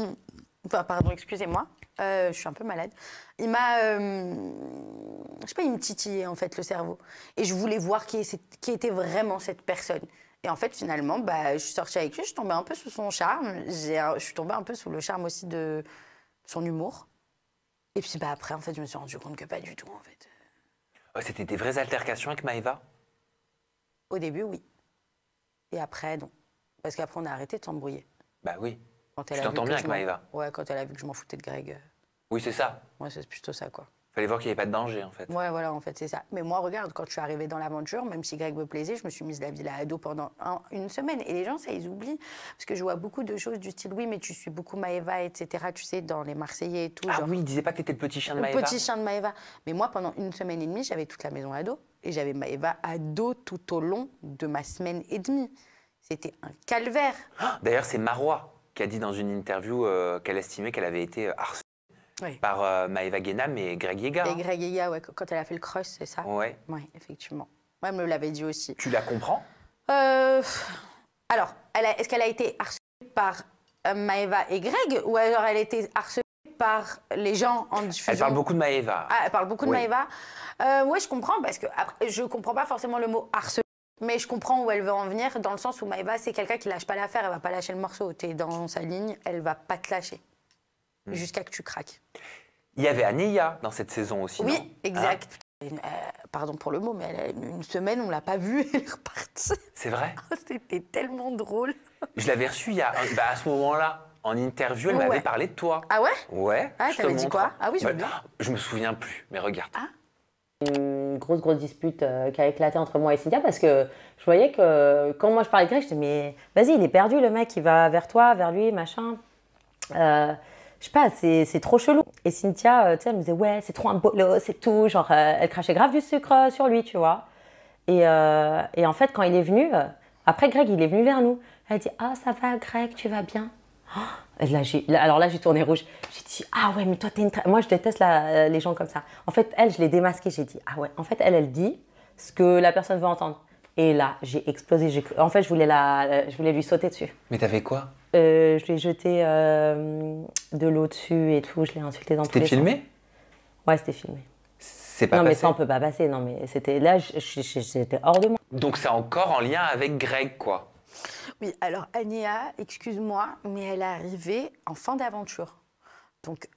Enfin, pardon, excusez-moi, je suis un peu malade. Il m'a, je sais pas, il me titillait, en fait, le cerveau. Et je voulais voir qui était vraiment cette personne. Et en fait, finalement, je suis sortie avec lui, je suis tombée un peu sous son charme. Je suis tombée un peu sous le charme aussi de son humour. Et puis après, en fait, je me suis rendu compte que pas du tout, en fait. C'était des vraies altercations avec Maëva? Au début, oui. Et après, non. Parce qu'après, on a arrêté de s'embrouiller. Bah oui. Tu t'entends bien avec Maëva? Ouais, quand elle a vu que je m'en foutais de Greg. Oui, c'est ça. Ouais, c'est plutôt ça, quoi. Fallait voir qu'il n'y avait pas de danger, en fait. Ouais, voilà, en fait, c'est ça. Mais moi, regarde, quand je suis arrivée dans l'aventure, même si Greg me plaisait, je me suis mise la vie à dos pendant une semaine. Et les gens, ça, ils oublient. Parce que je vois beaucoup de choses du style, oui, mais tu suis beaucoup Maëva, etc., tu sais, dans les Marseillais et tout. Ah genre, oui, il disait pas que t'étais le petit chien de Maëva? Le petit chien de Maëva. Mais moi, pendant une semaine et demie, j'avais toute la maison à dos. Et j'avais Maëva à dos tout au long de ma semaine et demie. C'était un calvaire. D'ailleurs, c'est Marois qui a dit dans une interview qu'elle estimait qu'elle avait été harcelée. Oui. Par Maëva Guénam et Greg Yega. Et Greg Yega, ouais, quand elle a fait le cross, c'est ça? Ouais. Oui, effectivement. Moi, elle me l'avait dit aussi. Tu la comprends? Alors, est-ce qu'elle a été harcelée par Maëva et Greg, ou alors elle était harcelée par les gens en diffusion? Elle parle beaucoup de Maëva. Ah, elle parle beaucoup de Oui. Maëva. Oui, je comprends, parce que après, je comprends pas forcément le mot harceler, mais je comprends où elle veut en venir, dans le sens où Maëva, c'est quelqu'un qui lâche pas l'affaire, elle va pas lâcher le morceau. T'es dans sa ligne, elle va pas te lâcher, jusqu'à que tu craques. Il y avait Anéa dans cette saison aussi, non? Oui, exact. Pardon pour le mot, mais elle a une semaine, on l'a pas vue, elle est repartie. C'est vrai? C'était tellement drôle. Je l'avais reçue à ce moment-là, en interview, elle m'avait parlé de toi. Ah ouais? Ouais. Ah, je te t'avais dit montre. quoi? Ah oui, je veux Bah, bien. je me souviens plus, mais regarde. Ah. Une grosse dispute qui a éclaté entre moi et Cynthia parce que je voyais que quand moi je parlais de Greg, je disais mais vas-y, il est perdu le mec, il va vers toi, vers lui, machin. Je sais pas, c'est trop chelou. Et Cynthia, tu sais, elle me disait ouais, c'est trop un bolos, c'est tout. Genre, elle crachait grave du sucre sur lui, tu vois. Et en fait, quand il est venu, après Greg, il est venu vers nous. Elle a dit ah, ça va, Greg, tu vas bien? Oh. Et là, alors là, j'ai tourné rouge. J'ai dit ah ouais, mais toi, t'es une. Moi, je déteste les gens comme ça. En fait, elle, je l'ai démasquée. J'ai dit ah ouais. En fait, elle dit ce que la personne veut entendre. Et là, j'ai explosé. En fait, je voulais lui sauter dessus. Mais t'avais quoi? Je lui ai jeté de l'eau dessus et tout. Je l'ai insulté dans tous les sens. C'était filmé? Ouais, c'était filmé. C'est pas Non, mais passé? ça, on peut pas passer. Non, mais c'était là, j'étais hors de moi. Donc c'est encore en lien avec Greg, quoi. Oui, alors Anéa, excuse-moi, mais elle est arrivée en fin d'aventure. Donc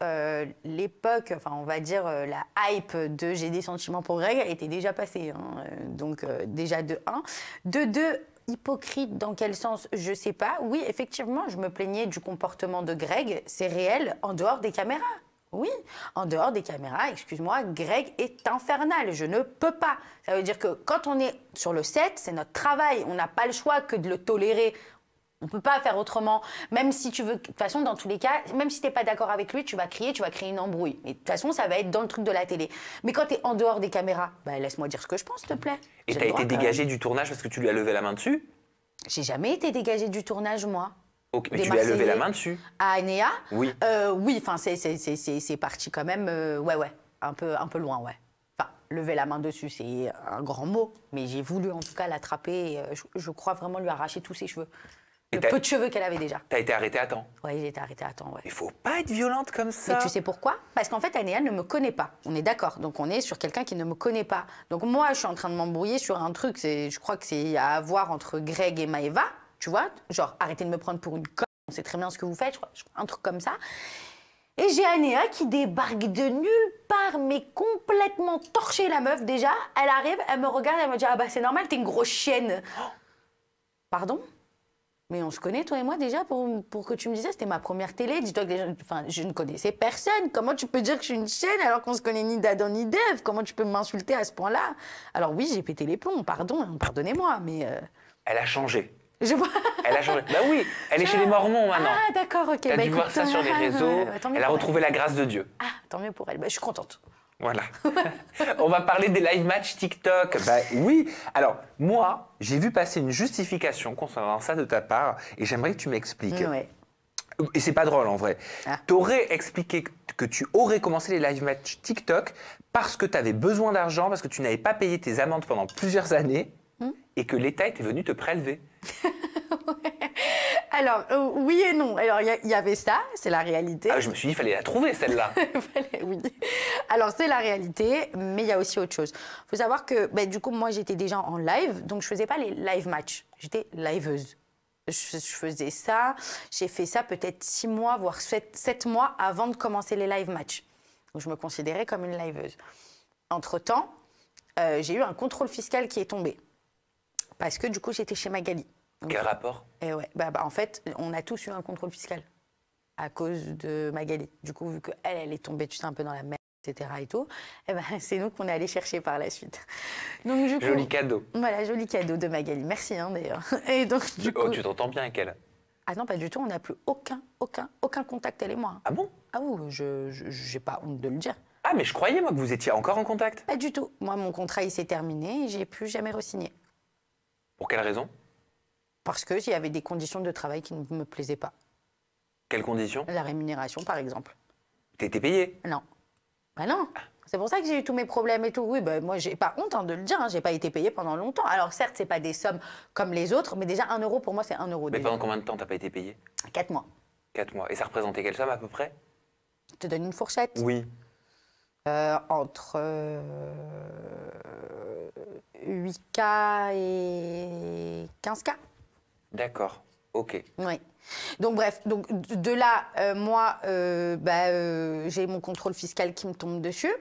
l'époque, enfin on va dire la hype de j'ai des sentiments pour Greg, elle était déjà passée. Hein. Donc déjà de 1. De 2, hypocrite dans quel sens, je sais pas. Oui, effectivement, je me plaignais du comportement de Greg, c'est réel, en dehors des caméras. Oui, en dehors des caméras, excuse-moi, Greg est infernal, je ne peux pas. Ça veut dire que quand on est sur le set, c'est notre travail, on n'a pas le choix que de le tolérer. On ne peut pas faire autrement, même si tu veux, de toute façon, dans tous les cas, même si tu n'es pas d'accord avec lui, tu vas crier, tu vas créer une embrouille. Mais de toute façon, ça va être dans le truc de la télé. Mais quand tu es en dehors des caméras, bah, laisse-moi dire ce que je pense, s'il te plaît. Et J'ai t'as le droit, été quand dégagée même. du tournage parce que tu lui as levé la main dessus? J'ai jamais été dégagée du tournage, moi. Ok, mais Des tu lui as levé la Marseillais. main dessus? À Anéa? Oui. Oui, enfin, c'est parti quand même, ouais, un peu loin, ouais. Enfin, lever la main dessus, c'est un grand mot, mais j'ai voulu en tout cas l'attraper et je crois vraiment lui arracher tous ses cheveux. Et Le t'as- peu de cheveux qu'elle avait déjà. T'as été arrêtée à temps? Ouais, j'ai été arrêtée à temps, ouais. Il faut pas être violente comme ça. Mais tu sais pourquoi? Parce qu'en fait, Anéa ne me connaît pas. On est d'accord. Donc, on est sur quelqu'un qui ne me connaît pas. Donc, moi, je suis en train de m'embrouiller sur un truc. Je crois que c'est à voir entre Greg et Maëva. Tu vois? Genre, arrêtez de me prendre pour une conne. On sait très bien ce que vous faites. Je crois, un truc comme ça. Et j'ai Anéa qui débarque de nulle part, mais complètement torchée, la meuf, déjà. Elle arrive, elle me regarde, elle me dit « Ah bah, c'est normal, t'es une grosse chienne. » Pardon? Mais on se connaît, toi et moi, déjà, pour que tu me disais, c'était ma première télé. Dis-toi que enfin, je ne connaissais personne. Comment tu peux dire que je suis une chienne alors qu'on se connaît ni d'Adam ni d'Ève? Comment tu peux m'insulter à ce point-là? Alors oui, j'ai pété les plombs, pardon, pardonnez-moi, mais... Elle a changé. Je vois... Elle a changé. Bah oui, elle est chez les Mormons maintenant. Ah, d'accord, ok. T'as bah, dû voir écoute, ça sur les réseaux. tant mieux Elle a pour retrouvé la grâce de Dieu. Ah, tant mieux pour elle. Bah, je suis contente. Voilà. On va parler des live matchs TikTok. Bah oui. Alors, moi, j'ai vu passer une justification concernant ça de ta part et j'aimerais que tu m'expliques. Ouais. Et c'est pas drôle en vrai. Ah. T'aurais expliqué que tu aurais commencé les live matchs TikTok parce que tu avais besoin d'argent, parce que tu n'avais pas payé tes amendes pendant plusieurs années et que l'État était venu te prélever. Alors, oui et non. Alors, il y avait ça, c'est la réalité. Ah, je me suis dit, il fallait la trouver celle-là. Oui. Alors, c'est la réalité, mais il y a aussi autre chose. Il faut savoir que, du coup, moi, j'étais déjà en live, donc je faisais pas les live matchs. J'étais liveuse. Je faisais ça, j'ai fait ça peut-être 6 mois, voire 7 mois avant de commencer les live matchs. Donc, je me considérais comme une liveuse. Entre-temps, j'ai eu un contrôle fiscal qui est tombé. Parce que, du coup, j'étais chez Magali. Donc, Quel rapport? et ouais, en fait, on a tous eu un contrôle fiscal à cause de Magali. Du coup, vu qu'elle est tombée, tu sais, un peu dans la merde, etc. et tout, c'est nous qu'on est allé chercher par la suite. Donc, du coup, Joli cadeau. voilà, joli cadeau de Magali. Merci, hein, d'ailleurs. Et donc, du coup... Oh, tu t'entends bien avec elle? Ah non, pas du tout, on n'a plus aucun contact, elle et moi. Ah bon? Ah oui, j'ai pas honte de le dire. Ah, mais je croyais, moi, que vous étiez encore en contact. Pas du tout. Moi, mon contrat, il s'est terminé et j'ai plus jamais re-signé. Pour quelle raison? Parce qu'il y avait des conditions de travail qui ne me plaisaient pas. Quelles conditions? La rémunération, par exemple. T'étais payé? Non. Bah non. C'est pour ça que j'ai eu tous mes problèmes et tout. Oui, moi, j'ai pas honte de le dire. Hein. J'ai pas été payée pendant longtemps. Alors, certes, c'est pas des sommes comme les autres, mais déjà, 1 euro, pour moi, c'est 1 euro. Mais déjà. pendant combien de temps t'as pas été payé? 4 mois. 4 mois. Et ça représentait quelle somme à peu près? Je te donne une fourchette. Oui. Entre 8K et 15K. D'accord, ok. Oui. Donc bref, donc de là, moi, j'ai mon contrôle fiscal qui me tombe dessus,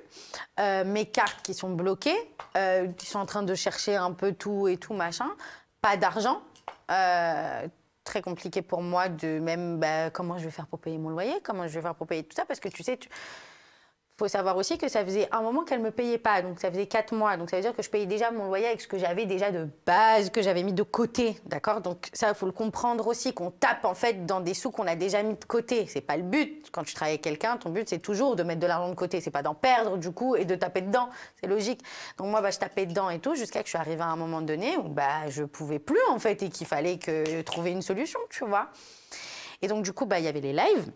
mes cartes qui sont bloquées, qui sont en train de chercher un peu tout et tout machin, pas d'argent, très compliqué pour moi de même comment je vais faire pour payer mon loyer, comment je vais faire pour payer tout ça, parce que tu sais, faut savoir aussi que ça faisait un moment qu'elle ne me payait pas, donc ça faisait 4 mois. Donc ça veut dire que je payais déjà mon loyer avec ce que j'avais déjà de base, que j'avais mis de côté, d'accord? Donc ça, il faut le comprendre aussi, qu'on tape en fait dans des sous qu'on a déjà mis de côté. C'est pas le but. Quand tu travailles avec quelqu'un, ton but c'est toujours de mettre de l'argent de côté. C'est pas d'en perdre du coup et de taper dedans. C'est logique. Donc moi, je tapais dedans et tout jusqu'à que je suis arrivée à un moment donné où je pouvais plus en fait et qu'il fallait trouver une solution, tu vois. Et donc du coup, il y avait les lives.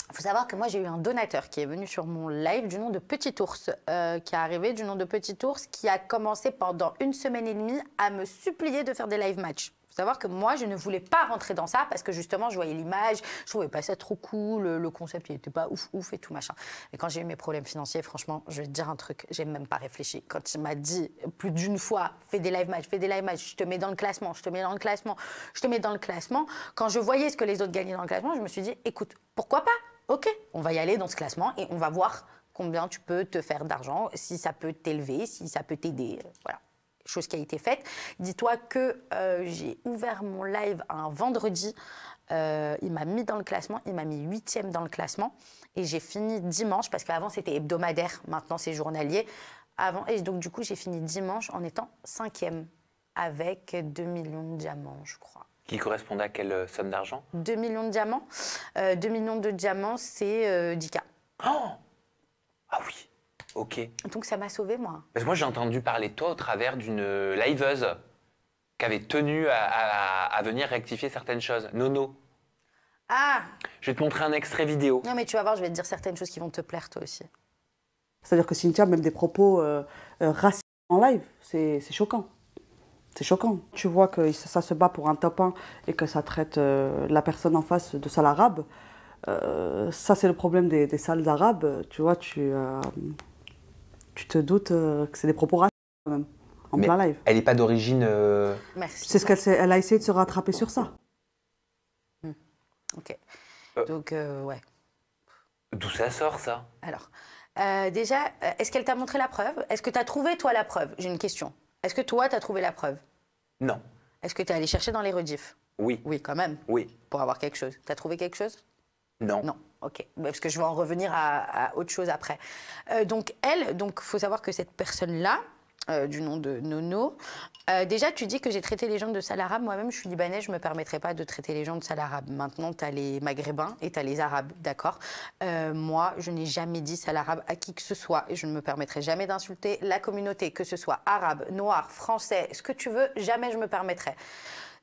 Il faut savoir que moi, j'ai eu un donateur qui est venu sur mon live du nom de Petit Ours, qui est arrivé du nom de Petit Ours, qui a commencé pendant 1 semaine et demie à me supplier de faire des live matchs. Il faut savoir que moi, je ne voulais pas rentrer dans ça parce que justement, je voyais l'image, je trouvais pas ça trop cool, le concept, il n'était pas ouf et tout machin. Et quand j'ai eu mes problèmes financiers, franchement, je vais te dire un truc, j'ai même pas réfléchi. Quand il m'a dit plus d'une fois, fais des live matchs, je te mets dans le classement, je te mets dans le classement, je te mets dans le classement, quand je voyais ce que les autres gagnaient dans le classement, je me suis dit, écoute, pourquoi pas? Ok, on va y aller dans ce classement et on va voir combien tu peux te faire d'argent, si ça peut t'élever, si ça peut t'aider. Voilà, chose qui a été faite. Dis-toi que j'ai ouvert mon live un vendredi. Il m'a mis dans le classement, il m'a mis 8e dans le classement. Et j'ai fini dimanche, parce qu'avant c'était hebdomadaire, maintenant c'est journalier. Et donc du coup, j'ai fini dimanche en étant 5e, avec 2 millions de diamants, je crois. Qui correspondait à quelle somme d'argent? 2 millions de diamants. 2 millions de diamants, c'est 10K. Oh! Ah oui, ok. Donc ça m'a sauvée, moi. Parce que moi, j'ai entendu parler de toi au travers d'une liveuse qui avait tenu à venir rectifier certaines choses. Nono. Ah! Je vais te montrer un extrait vidéo. Non, mais tu vas voir, je vais te dire certaines choses qui vont te plaire, toi aussi. C'est-à-dire que Cynthia, même des propos racistes en live, c'est choquant. C'est choquant. Tu vois que ça se bat pour un top 1 et que ça traite la personne en face de sale arabe. Ça, c'est le problème des sales arabes. Tu vois, tu te doutes que c'est des propos racistes quand même, en plein live. Elle n'est pas d'origine... Merci. C'est ce qu'elle a essayé de se rattraper sur ça. Ok. Donc, ouais. D'où ça sort, ça? Alors, déjà, est-ce qu'elle t'a montré la preuve? Est-ce que tu as trouvé, toi, la preuve? J'ai une question. Est-ce que toi, tu as trouvé la preuve? Non. Est-ce que tu es allé chercher dans les rediffs? Oui. Oui, quand même. Oui. Pour avoir quelque chose. Tu as trouvé quelque chose? Non. Non, ok. Parce que je vais en revenir à autre chose après. Donc, faut savoir que cette personne-là, du nom de Nono, déjà, tu dis que j'ai traité les gens de sales arabes. Moi-même, je suis libanaise, je ne me permettrai pas de traiter les gens de sales arabes. Maintenant, tu as les maghrébins et tu as les arabes, d'accord? Moi, je n'ai jamais dit sale arabe à qui que ce soit et je ne me permettrai jamais d'insulter la communauté, que ce soit arabe, noir, français, ce que tu veux, jamais je me permettrai.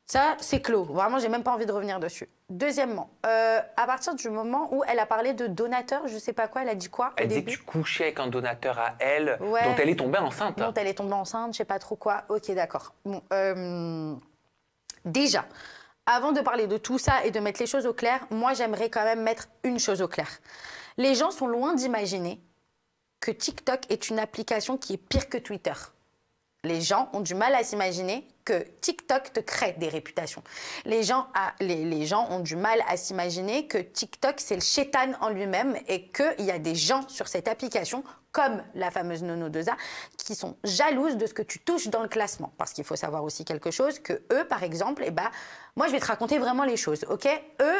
Ça, c'est clos. Vraiment, j'ai même pas envie de revenir dessus. Deuxièmement, à partir du moment où elle a parlé de donateur, je sais pas quoi, elle a dit quoi? Elle dit que tu couchais avec un donateur à elle, Ouais. dont elle est tombée enceinte. Dont elle est tombée enceinte, je sais pas trop quoi. Ok, d'accord. Bon, déjà, avant de parler de tout ça et de mettre les choses au clair, moi, j'aimerais quand même mettre une chose au clair. Les gens sont loin d'imaginer que TikTok est une application qui est pire que Twitter. Les gens ont du mal à s'imaginer que TikTok te crée des réputations. Les gens ont du mal à s'imaginer que TikTok, c'est le shaitan en lui-même et qu'il y a des gens sur cette application, comme la fameuse Nono 2A, qui sont jalouses de ce que tu touches dans le classement. Parce qu'il faut savoir aussi quelque chose, que eux, par exemple, moi, je vais te raconter vraiment les choses, ok? Eux,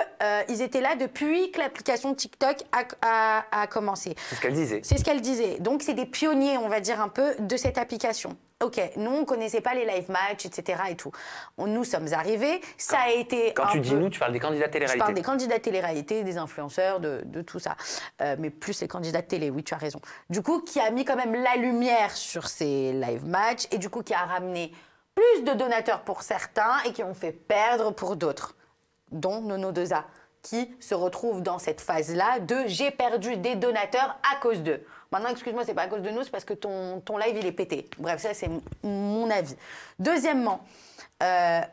ils étaient là depuis que l'application TikTok a commencé. C'est ce qu'elle disait. C'est ce qu'elle disait. Donc, c'est des pionniers, on va dire, un peu, de cette application. Ok, nous, on ne connaissait pas les live matchs, etc. et tout. Nous sommes arrivés, ça a été Quand tu dis nous, tu parles des candidats télé-réalité. Je parle des candidats télé-réalité, des influenceurs, de tout ça. Mais plus les candidats de télé, oui, tu as raison. Du coup, qui a mis quand même la lumière sur ces live matchs et du coup, qui a ramené plus de donateurs pour certains et qui ont fait perdre pour d'autres, dont Nono 2A, qui se retrouve dans cette phase-là de « j'ai perdu des donateurs à cause d'eux ». Maintenant, excuse-moi, c'est pas à cause de nous, c'est parce que ton live, il est pété. Bref, ça, c'est mon avis. Deuxièmement,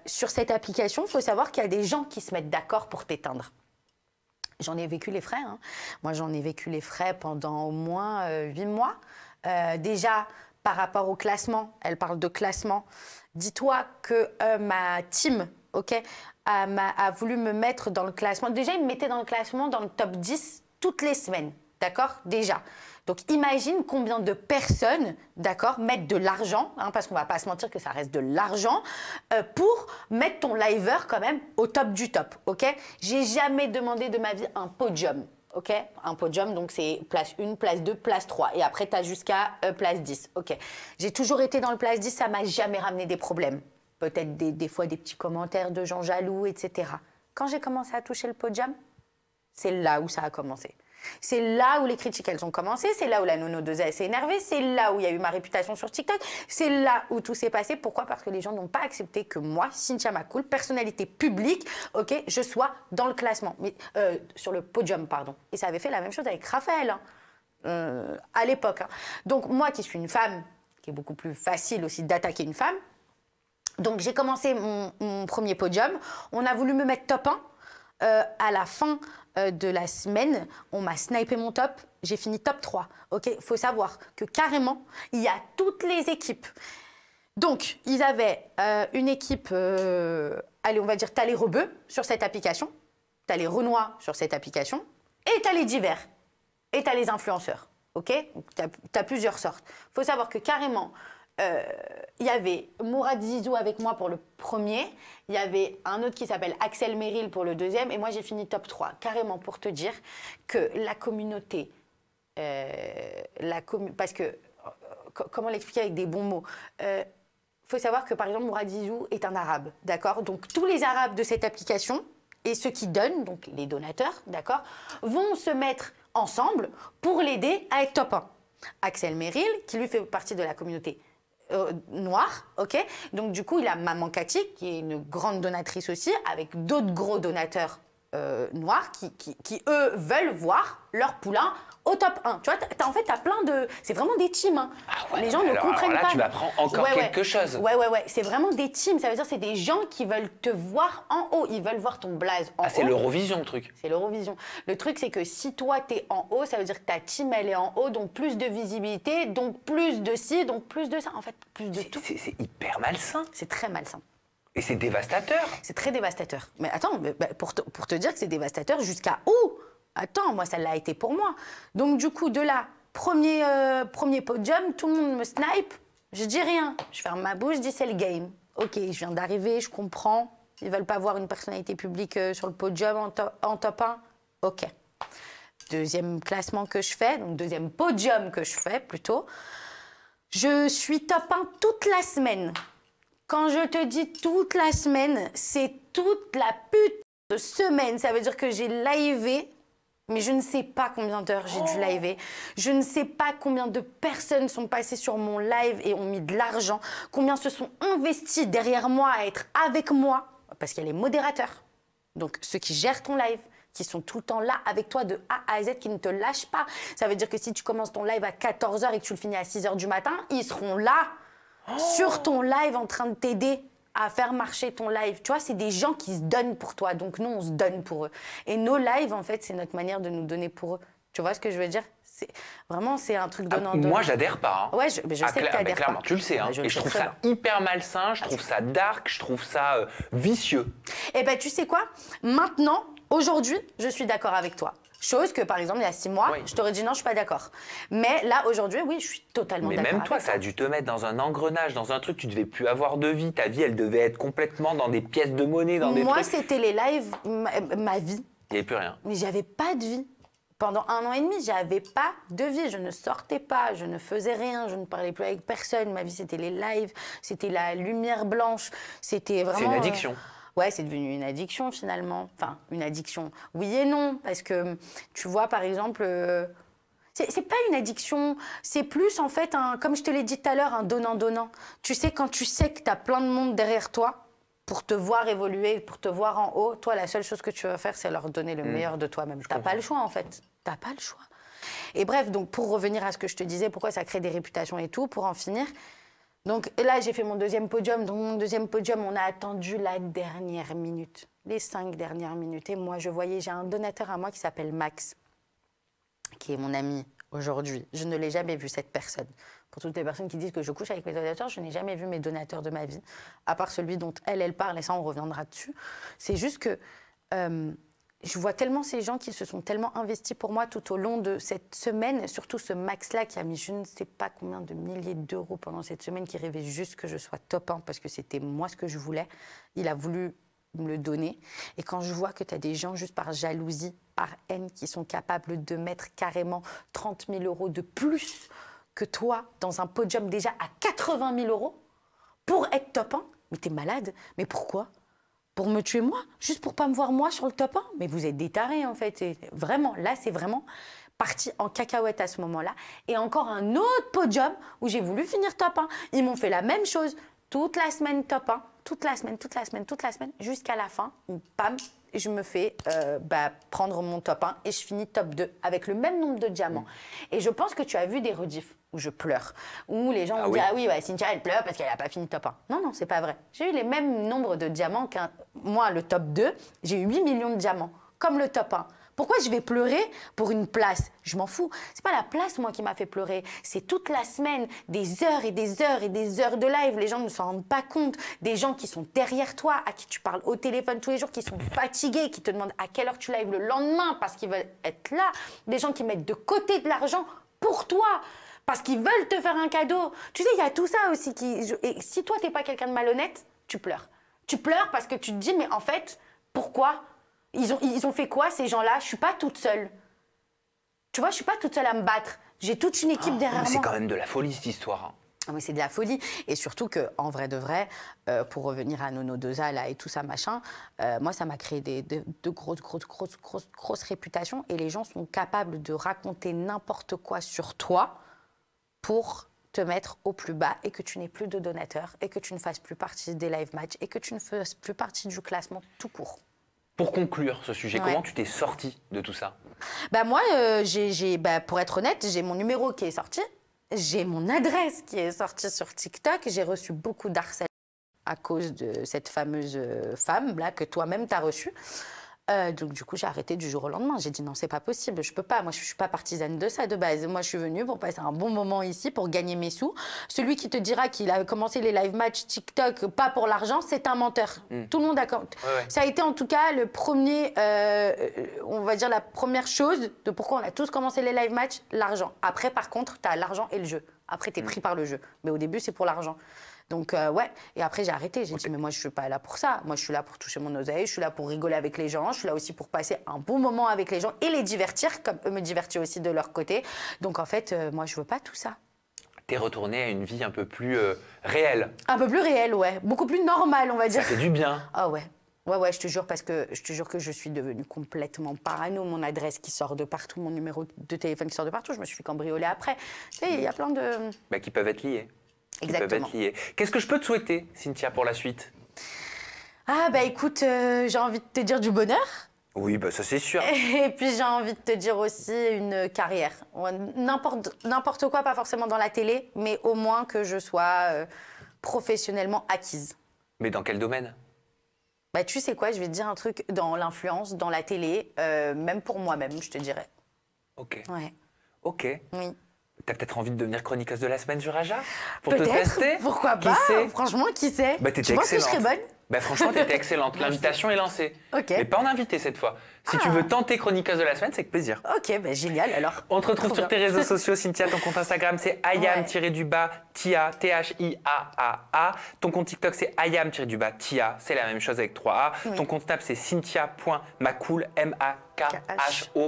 sur cette application, il faut savoir qu'il y a des gens qui se mettent d'accord pour t'éteindre. J'en ai vécu les frais. Hein. Moi, j'en ai vécu les frais pendant au moins 8 mois. Déjà, par rapport au classement, elle parle de classement. Dis-toi que ma team, a voulu me mettre dans le classement. Déjà, ils me mettaient dans le classement, dans le top 10 toutes les semaines. D'accord? Déjà. Donc, imagine combien de personnes, d'accord, mettent de l'argent, hein, parce qu'on ne va pas se mentir que ça reste de l'argent, pour mettre ton liver quand même au top du top, ok? J'ai jamais demandé de ma vie un podium, ok? Un podium, donc c'est place 1, place 2, place 3. Et après, tu as jusqu'à place 10, ok? J'ai toujours été dans le place 10, ça m'a jamais ramené des problèmes. Peut-être des fois des petits commentaires de gens jaloux, etc. Quand j'ai commencé à toucher le podium, c'est là où ça a commencé. C'est là où les critiques, elles ont commencé. C'est là où la Nono 2A s'est énervée. C'est là où il y a eu ma réputation sur TikTok. C'est là où tout s'est passé. Pourquoi? Parce que les gens n'ont pas accepté que moi, Cynthia McCool, personnalité publique, ok, je sois dans le classement. Mais, sur le podium, pardon. Et ça avait fait la même chose avec Raphaël, hein, à l'époque. Hein. Donc, moi qui suis une femme, qui est beaucoup plus facile aussi d'attaquer une femme, donc j'ai commencé mon premier podium. On a voulu me mettre top 1. À la fin de la semaine, on m'a snipé mon top, j'ai fini top 3. Il faut savoir que carrément, il y a toutes les équipes. Donc, ils avaient une équipe, allez, on va dire, tu as les rebeux sur cette application, tu as les renois sur cette application, et tu as les divers, et tu as les influenceurs. Tu as plusieurs sortes. Il faut savoir que carrément, il y avait Mourad Zizou avec moi pour le premier, il y avait un autre qui s'appelle Axel Merrill pour le deuxième, et moi j'ai fini top 3. Carrément pour te dire que la communauté, parce que, comment l'expliquer avec des bons mots, faut savoir que par exemple Mourad Zizou est un arabe, d'accord? Donc tous les arabes de cette application, et ceux qui donnent, donc les donateurs, d'accord, vont se mettre ensemble pour l'aider à être top 1. Axel Merrill, qui lui fait partie de la communauté noire, ok. Donc du coup, il a Maman Cathy, qui est une grande donatrice aussi, avec d'autres gros donateurs noirs qui, eux, veulent voir leur poulain au top 1. Tu vois, en fait, tu as plein de... C'est vraiment des teams. Hein. Ah ouais, les gens ne comprennent alors là, pas. tu m'apprends encore quelque chose. Ouais. C'est vraiment des teams. Ça veut dire que c'est des gens qui veulent te voir en haut. Ils veulent voir ton blaze en haut. Ah, c'est l'Eurovision, le truc. C'est l'Eurovision. Le truc, c'est que si toi, tu es en haut, ça veut dire que ta team, elle est en haut, donc plus de visibilité, donc plus de ci, donc plus de ça. En fait, plus de tout. C'est hyper malsain. C'est très malsain. Et c'est dévastateur. C'est très dévastateur. Mais attends, pour te dire que c'est dévastateur, jusqu'à où? Attends, moi, ça l'a été pour moi. Donc, du coup, de là, premier podium, tout le monde me snipe. Je dis rien. Je ferme ma bouche, je dis c'est le game. Ok, je viens d'arriver, je comprends. Ils veulent pas voir une personnalité publique sur le podium en top 1. Ok. Deuxième classement que je fais, donc deuxième podium que je fais plutôt. Je suis top 1 toute la semaine. Quand je te dis toute la semaine, c'est toute la putain de semaine. Ça veut dire que j'ai livé, mais je ne sais pas combien d'heures j'ai dû liver. Je ne sais pas combien de personnes sont passées sur mon live et ont mis de l'argent. Combien se sont investis derrière moi à être avec moi. Parce qu'il y a les modérateurs. Donc ceux qui gèrent ton live, qui sont tout le temps là avec toi de A à Z, qui ne te lâchent pas. Ça veut dire que si tu commences ton live à 14h et que tu le finis à 6h du matin, ils seront là. Sur ton live en train de t'aider à faire marcher ton live. Tu vois, c'est des gens qui se donnent pour toi. Donc nous, on se donne pour eux. Et nos lives, en fait, c'est notre manière de nous donner pour eux. Tu vois ce que je veux dire? Vraiment, c'est un truc donnant-donnant. Moi, j'adhère pas. Hein. Ouais, je sais que t'adhères pas. Clairement, tu le sais. Hein. Et je trouve ça hyper malsain, je trouve ça dark, je trouve ça vicieux. Eh ben, tu sais quoi? Maintenant, aujourd'hui, je suis d'accord avec toi. Chose que, par exemple, il y a 6 mois, je t'aurais dit non, je suis pas d'accord. Mais là, aujourd'hui, oui, je suis totalement d'accord. Mais même toi, ça a dû te mettre dans un engrenage, dans un truc, tu devais plus avoir de vie. Ta vie, elle devait être complètement dans des pièces de monnaie, dans des trucs. Moi, c'était les lives, ma vie. Il n'y avait plus rien. Mais j'avais pas de vie. Pendant 1 an et demi, j'avais pas de vie. Je ne sortais pas, je ne faisais rien, je ne parlais plus avec personne. Ma vie, c'était les lives, c'était la lumière blanche. C'était vraiment... C'est une addiction. Ouais, c'est devenu une addiction finalement. Enfin, une addiction, oui et non. Parce que, tu vois, par exemple, c'est pas une addiction, c'est plus en fait, comme je te l'ai dit tout à l'heure, un donnant-donnant. Tu sais, quand tu sais que tu as plein de monde derrière toi pour te voir évoluer, pour te voir en haut, toi, la seule chose que tu vas faire, c'est leur donner le meilleur de toi-même. T'as pas le choix, en fait. T'as pas le choix. Et bref, donc pour revenir à ce que je te disais, pourquoi ça crée des réputations et tout, pour en finir, Donc là, j'ai fait mon deuxième podium. Dans mon deuxième podium, on a attendu la dernière minute, les 5 dernières minutes. Et moi, je voyais, j'ai un donateur à moi qui s'appelle Max, qui est mon ami aujourd'hui. Je ne l'ai jamais vu, cette personne. Pour toutes les personnes qui disent que je couche avec mes donateurs, je n'ai jamais vu mes donateurs de ma vie, à part celui dont elle parle, et ça, on reviendra dessus. C'est juste que je vois tellement ces gens qui se sont tellement investis pour moi tout au long de cette semaine, surtout ce Max-là qui a mis je ne sais pas combien de milliers d'euros pendant cette semaine, qui rêvait juste que je sois top 1 parce que c'était moi ce que je voulais. Il a voulu me le donner. Et quand je vois que tu as des gens juste par jalousie, par haine, qui sont capables de mettre carrément 30 000 euros de plus que toi dans un podium déjà à 80 000 euros pour être top 1, mais t'es malade. Mais pourquoi ? Pour me tuer moi, juste pour pas me voir moi sur le top 1. Mais vous êtes des tarés en fait. Et vraiment, là c'est vraiment parti en cacahuète à ce moment-là. Et encore un autre podium où j'ai voulu finir top 1. Ils m'ont fait la même chose toute la semaine top 1, toute la semaine, jusqu'à la fin où bam, je me fais prendre mon top 1 et je finis top 2 avec le même nombre de diamants. Et je pense que tu as vu des rediffs où je pleure, où les gens ont dit ah oui, Cynthia elle pleure parce qu'elle n'a pas fini top 1. Non, c'est pas vrai. J'ai eu les mêmes nombres de diamants qu'un. Moi, le top 2, j'ai eu 8 millions de diamants, comme le top 1. Pourquoi je vais pleurer pour une place? Je m'en fous. C'est pas la place, moi, qui m'a fait pleurer. C'est toute la semaine, des heures et des heures et des heures de live. Les gens ne s'en rendent pas compte. Des gens qui sont derrière toi, à qui tu parles au téléphone tous les jours, qui sont fatigués, qui te demandent à quelle heure tu lives le lendemain parce qu'ils veulent être là. Des gens qui mettent de côté de l'argent pour toi parce qu'ils veulent te faire un cadeau. Tu sais, il y a tout ça aussi. Et si toi, t'es pas quelqu'un de malhonnête, tu pleures. Tu pleures parce que tu te dis, mais en fait, pourquoi ? Ils ont fait quoi, ces gens-là? Je suis pas toute seule. Tu vois, je suis pas toute seule à me battre. J'ai toute une équipe derrière moi. C'est quand même de la folie, cette histoire. Ah, mais c'est de la folie. Et surtout qu'en vrai de vrai, pour revenir à Nono 2A là, et tout ça, machin, moi, ça m'a créé de grosses réputations. Et les gens sont capables de raconter n'importe quoi sur toi pour te mettre au plus bas et que tu n'aies plus de donateurs et que tu ne fasses plus partie des live matchs et que tu ne fasses plus partie du classement tout court. Pour conclure ce sujet, comment tu t'es sortie de tout ça? Moi, pour être honnête, j'ai mon numéro qui est sorti, j'ai mon adresse qui est sortie sur TikTok, j'ai reçu beaucoup d'harcèlement à cause de cette fameuse femme-là que toi-même t'as reçue. Donc du coup, j'ai arrêté du jour au lendemain. J'ai dit non, c'est pas possible, je peux pas. Moi, je suis pas partisane de ça de base. Moi, je suis venue pour passer un bon moment ici, pour gagner mes sous. Celui qui te dira qu'il a commencé les live matchs TikTok pas pour l'argent, c'est un menteur. Tout le monde a. Ça a été en tout cas le premier, on va dire la première chose de pourquoi on a tous commencé les live matchs, l'argent. Après, par contre, t'as l'argent et le jeu. Après, t'es pris par le jeu. Mais au début, c'est pour l'argent. Donc, Et après, j'ai arrêté. J'ai dit, mais moi, je ne suis pas là pour ça. Moi, je suis là pour toucher mon oseille. Je suis là pour rigoler avec les gens. Je suis là aussi pour passer un bon moment avec les gens et les divertir, comme eux me divertir aussi de leur côté. Donc, en fait, moi, je ne veux pas tout ça. T'es retournée à une vie un peu plus réelle. Un peu plus réelle, ouais. Beaucoup plus normale, on va dire. Ça fait du bien. Ah ouais. Ouais, je te jure, parce que je te jure que je suis devenue complètement parano. Mon adresse qui sort de partout, mon numéro de téléphone qui sort de partout. Je me suis fait cambrioler après. Tu sais, il y a plein de... qui peuvent être liés. Exactement. Qu'est-ce que je peux te souhaiter, Cynthia, pour la suite? Écoute, j'ai envie de te dire du bonheur. Oui, ça c'est sûr. Et puis j'ai envie de te dire aussi une carrière. N'importe quoi, pas forcément dans la télé, mais au moins que je sois professionnellement acquise. Mais dans quel domaine? Tu sais quoi, je vais te dire un truc dans l'influence, dans la télé, même pour moi-même, je te dirais. Ok. Ouais. Ok. Oui. T'as peut-être envie de devenir chroniqueuse de la semaine sur Aja? Pour te Peut-être, tester? pourquoi pas? Qui sait? Franchement, qui sait? Tu penses que je serais bonne? Franchement, t'étais excellente. L'invitation est lancée. Ok. Mais pas en invité cette fois. Si tu veux tenter chroniqueuse de la semaine, c'est avec plaisir. Ok, génial alors. On te retrouve sur tes réseaux sociaux, Cynthia. Ton compte Instagram, c'est ayam-tia, T-H-I-A-A-A. Ton compte TikTok, c'est ayam-tia. C'est la même chose avec 3 A. Oui. Ton compte Snap, c'est cynthia.macoul, M-A-K-H-O-U-L.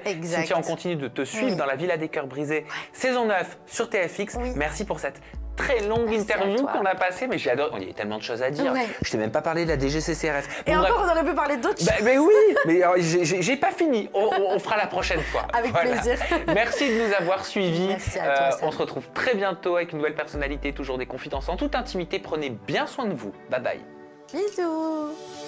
Exact. Cynthia, on continue de te suivre dans la Villa des Cœurs Brisés, saison 9 sur TFX. Oui. Merci pour cette très longue interview qu'on a passée, mais j'adore. Il y a tellement de choses à dire. Ouais. Je t'ai même pas parlé de la DGCCRF. Et encore, on aurait pu parler d'autres choses. Mais oui, mais j'ai pas fini. On fera la prochaine fois. Avec plaisir. Merci de nous avoir suivis. Merci à toi, on se retrouve très bientôt avec une nouvelle personnalité, toujours des confidences en toute intimité. Prenez bien soin de vous. Bye bye. Bisous.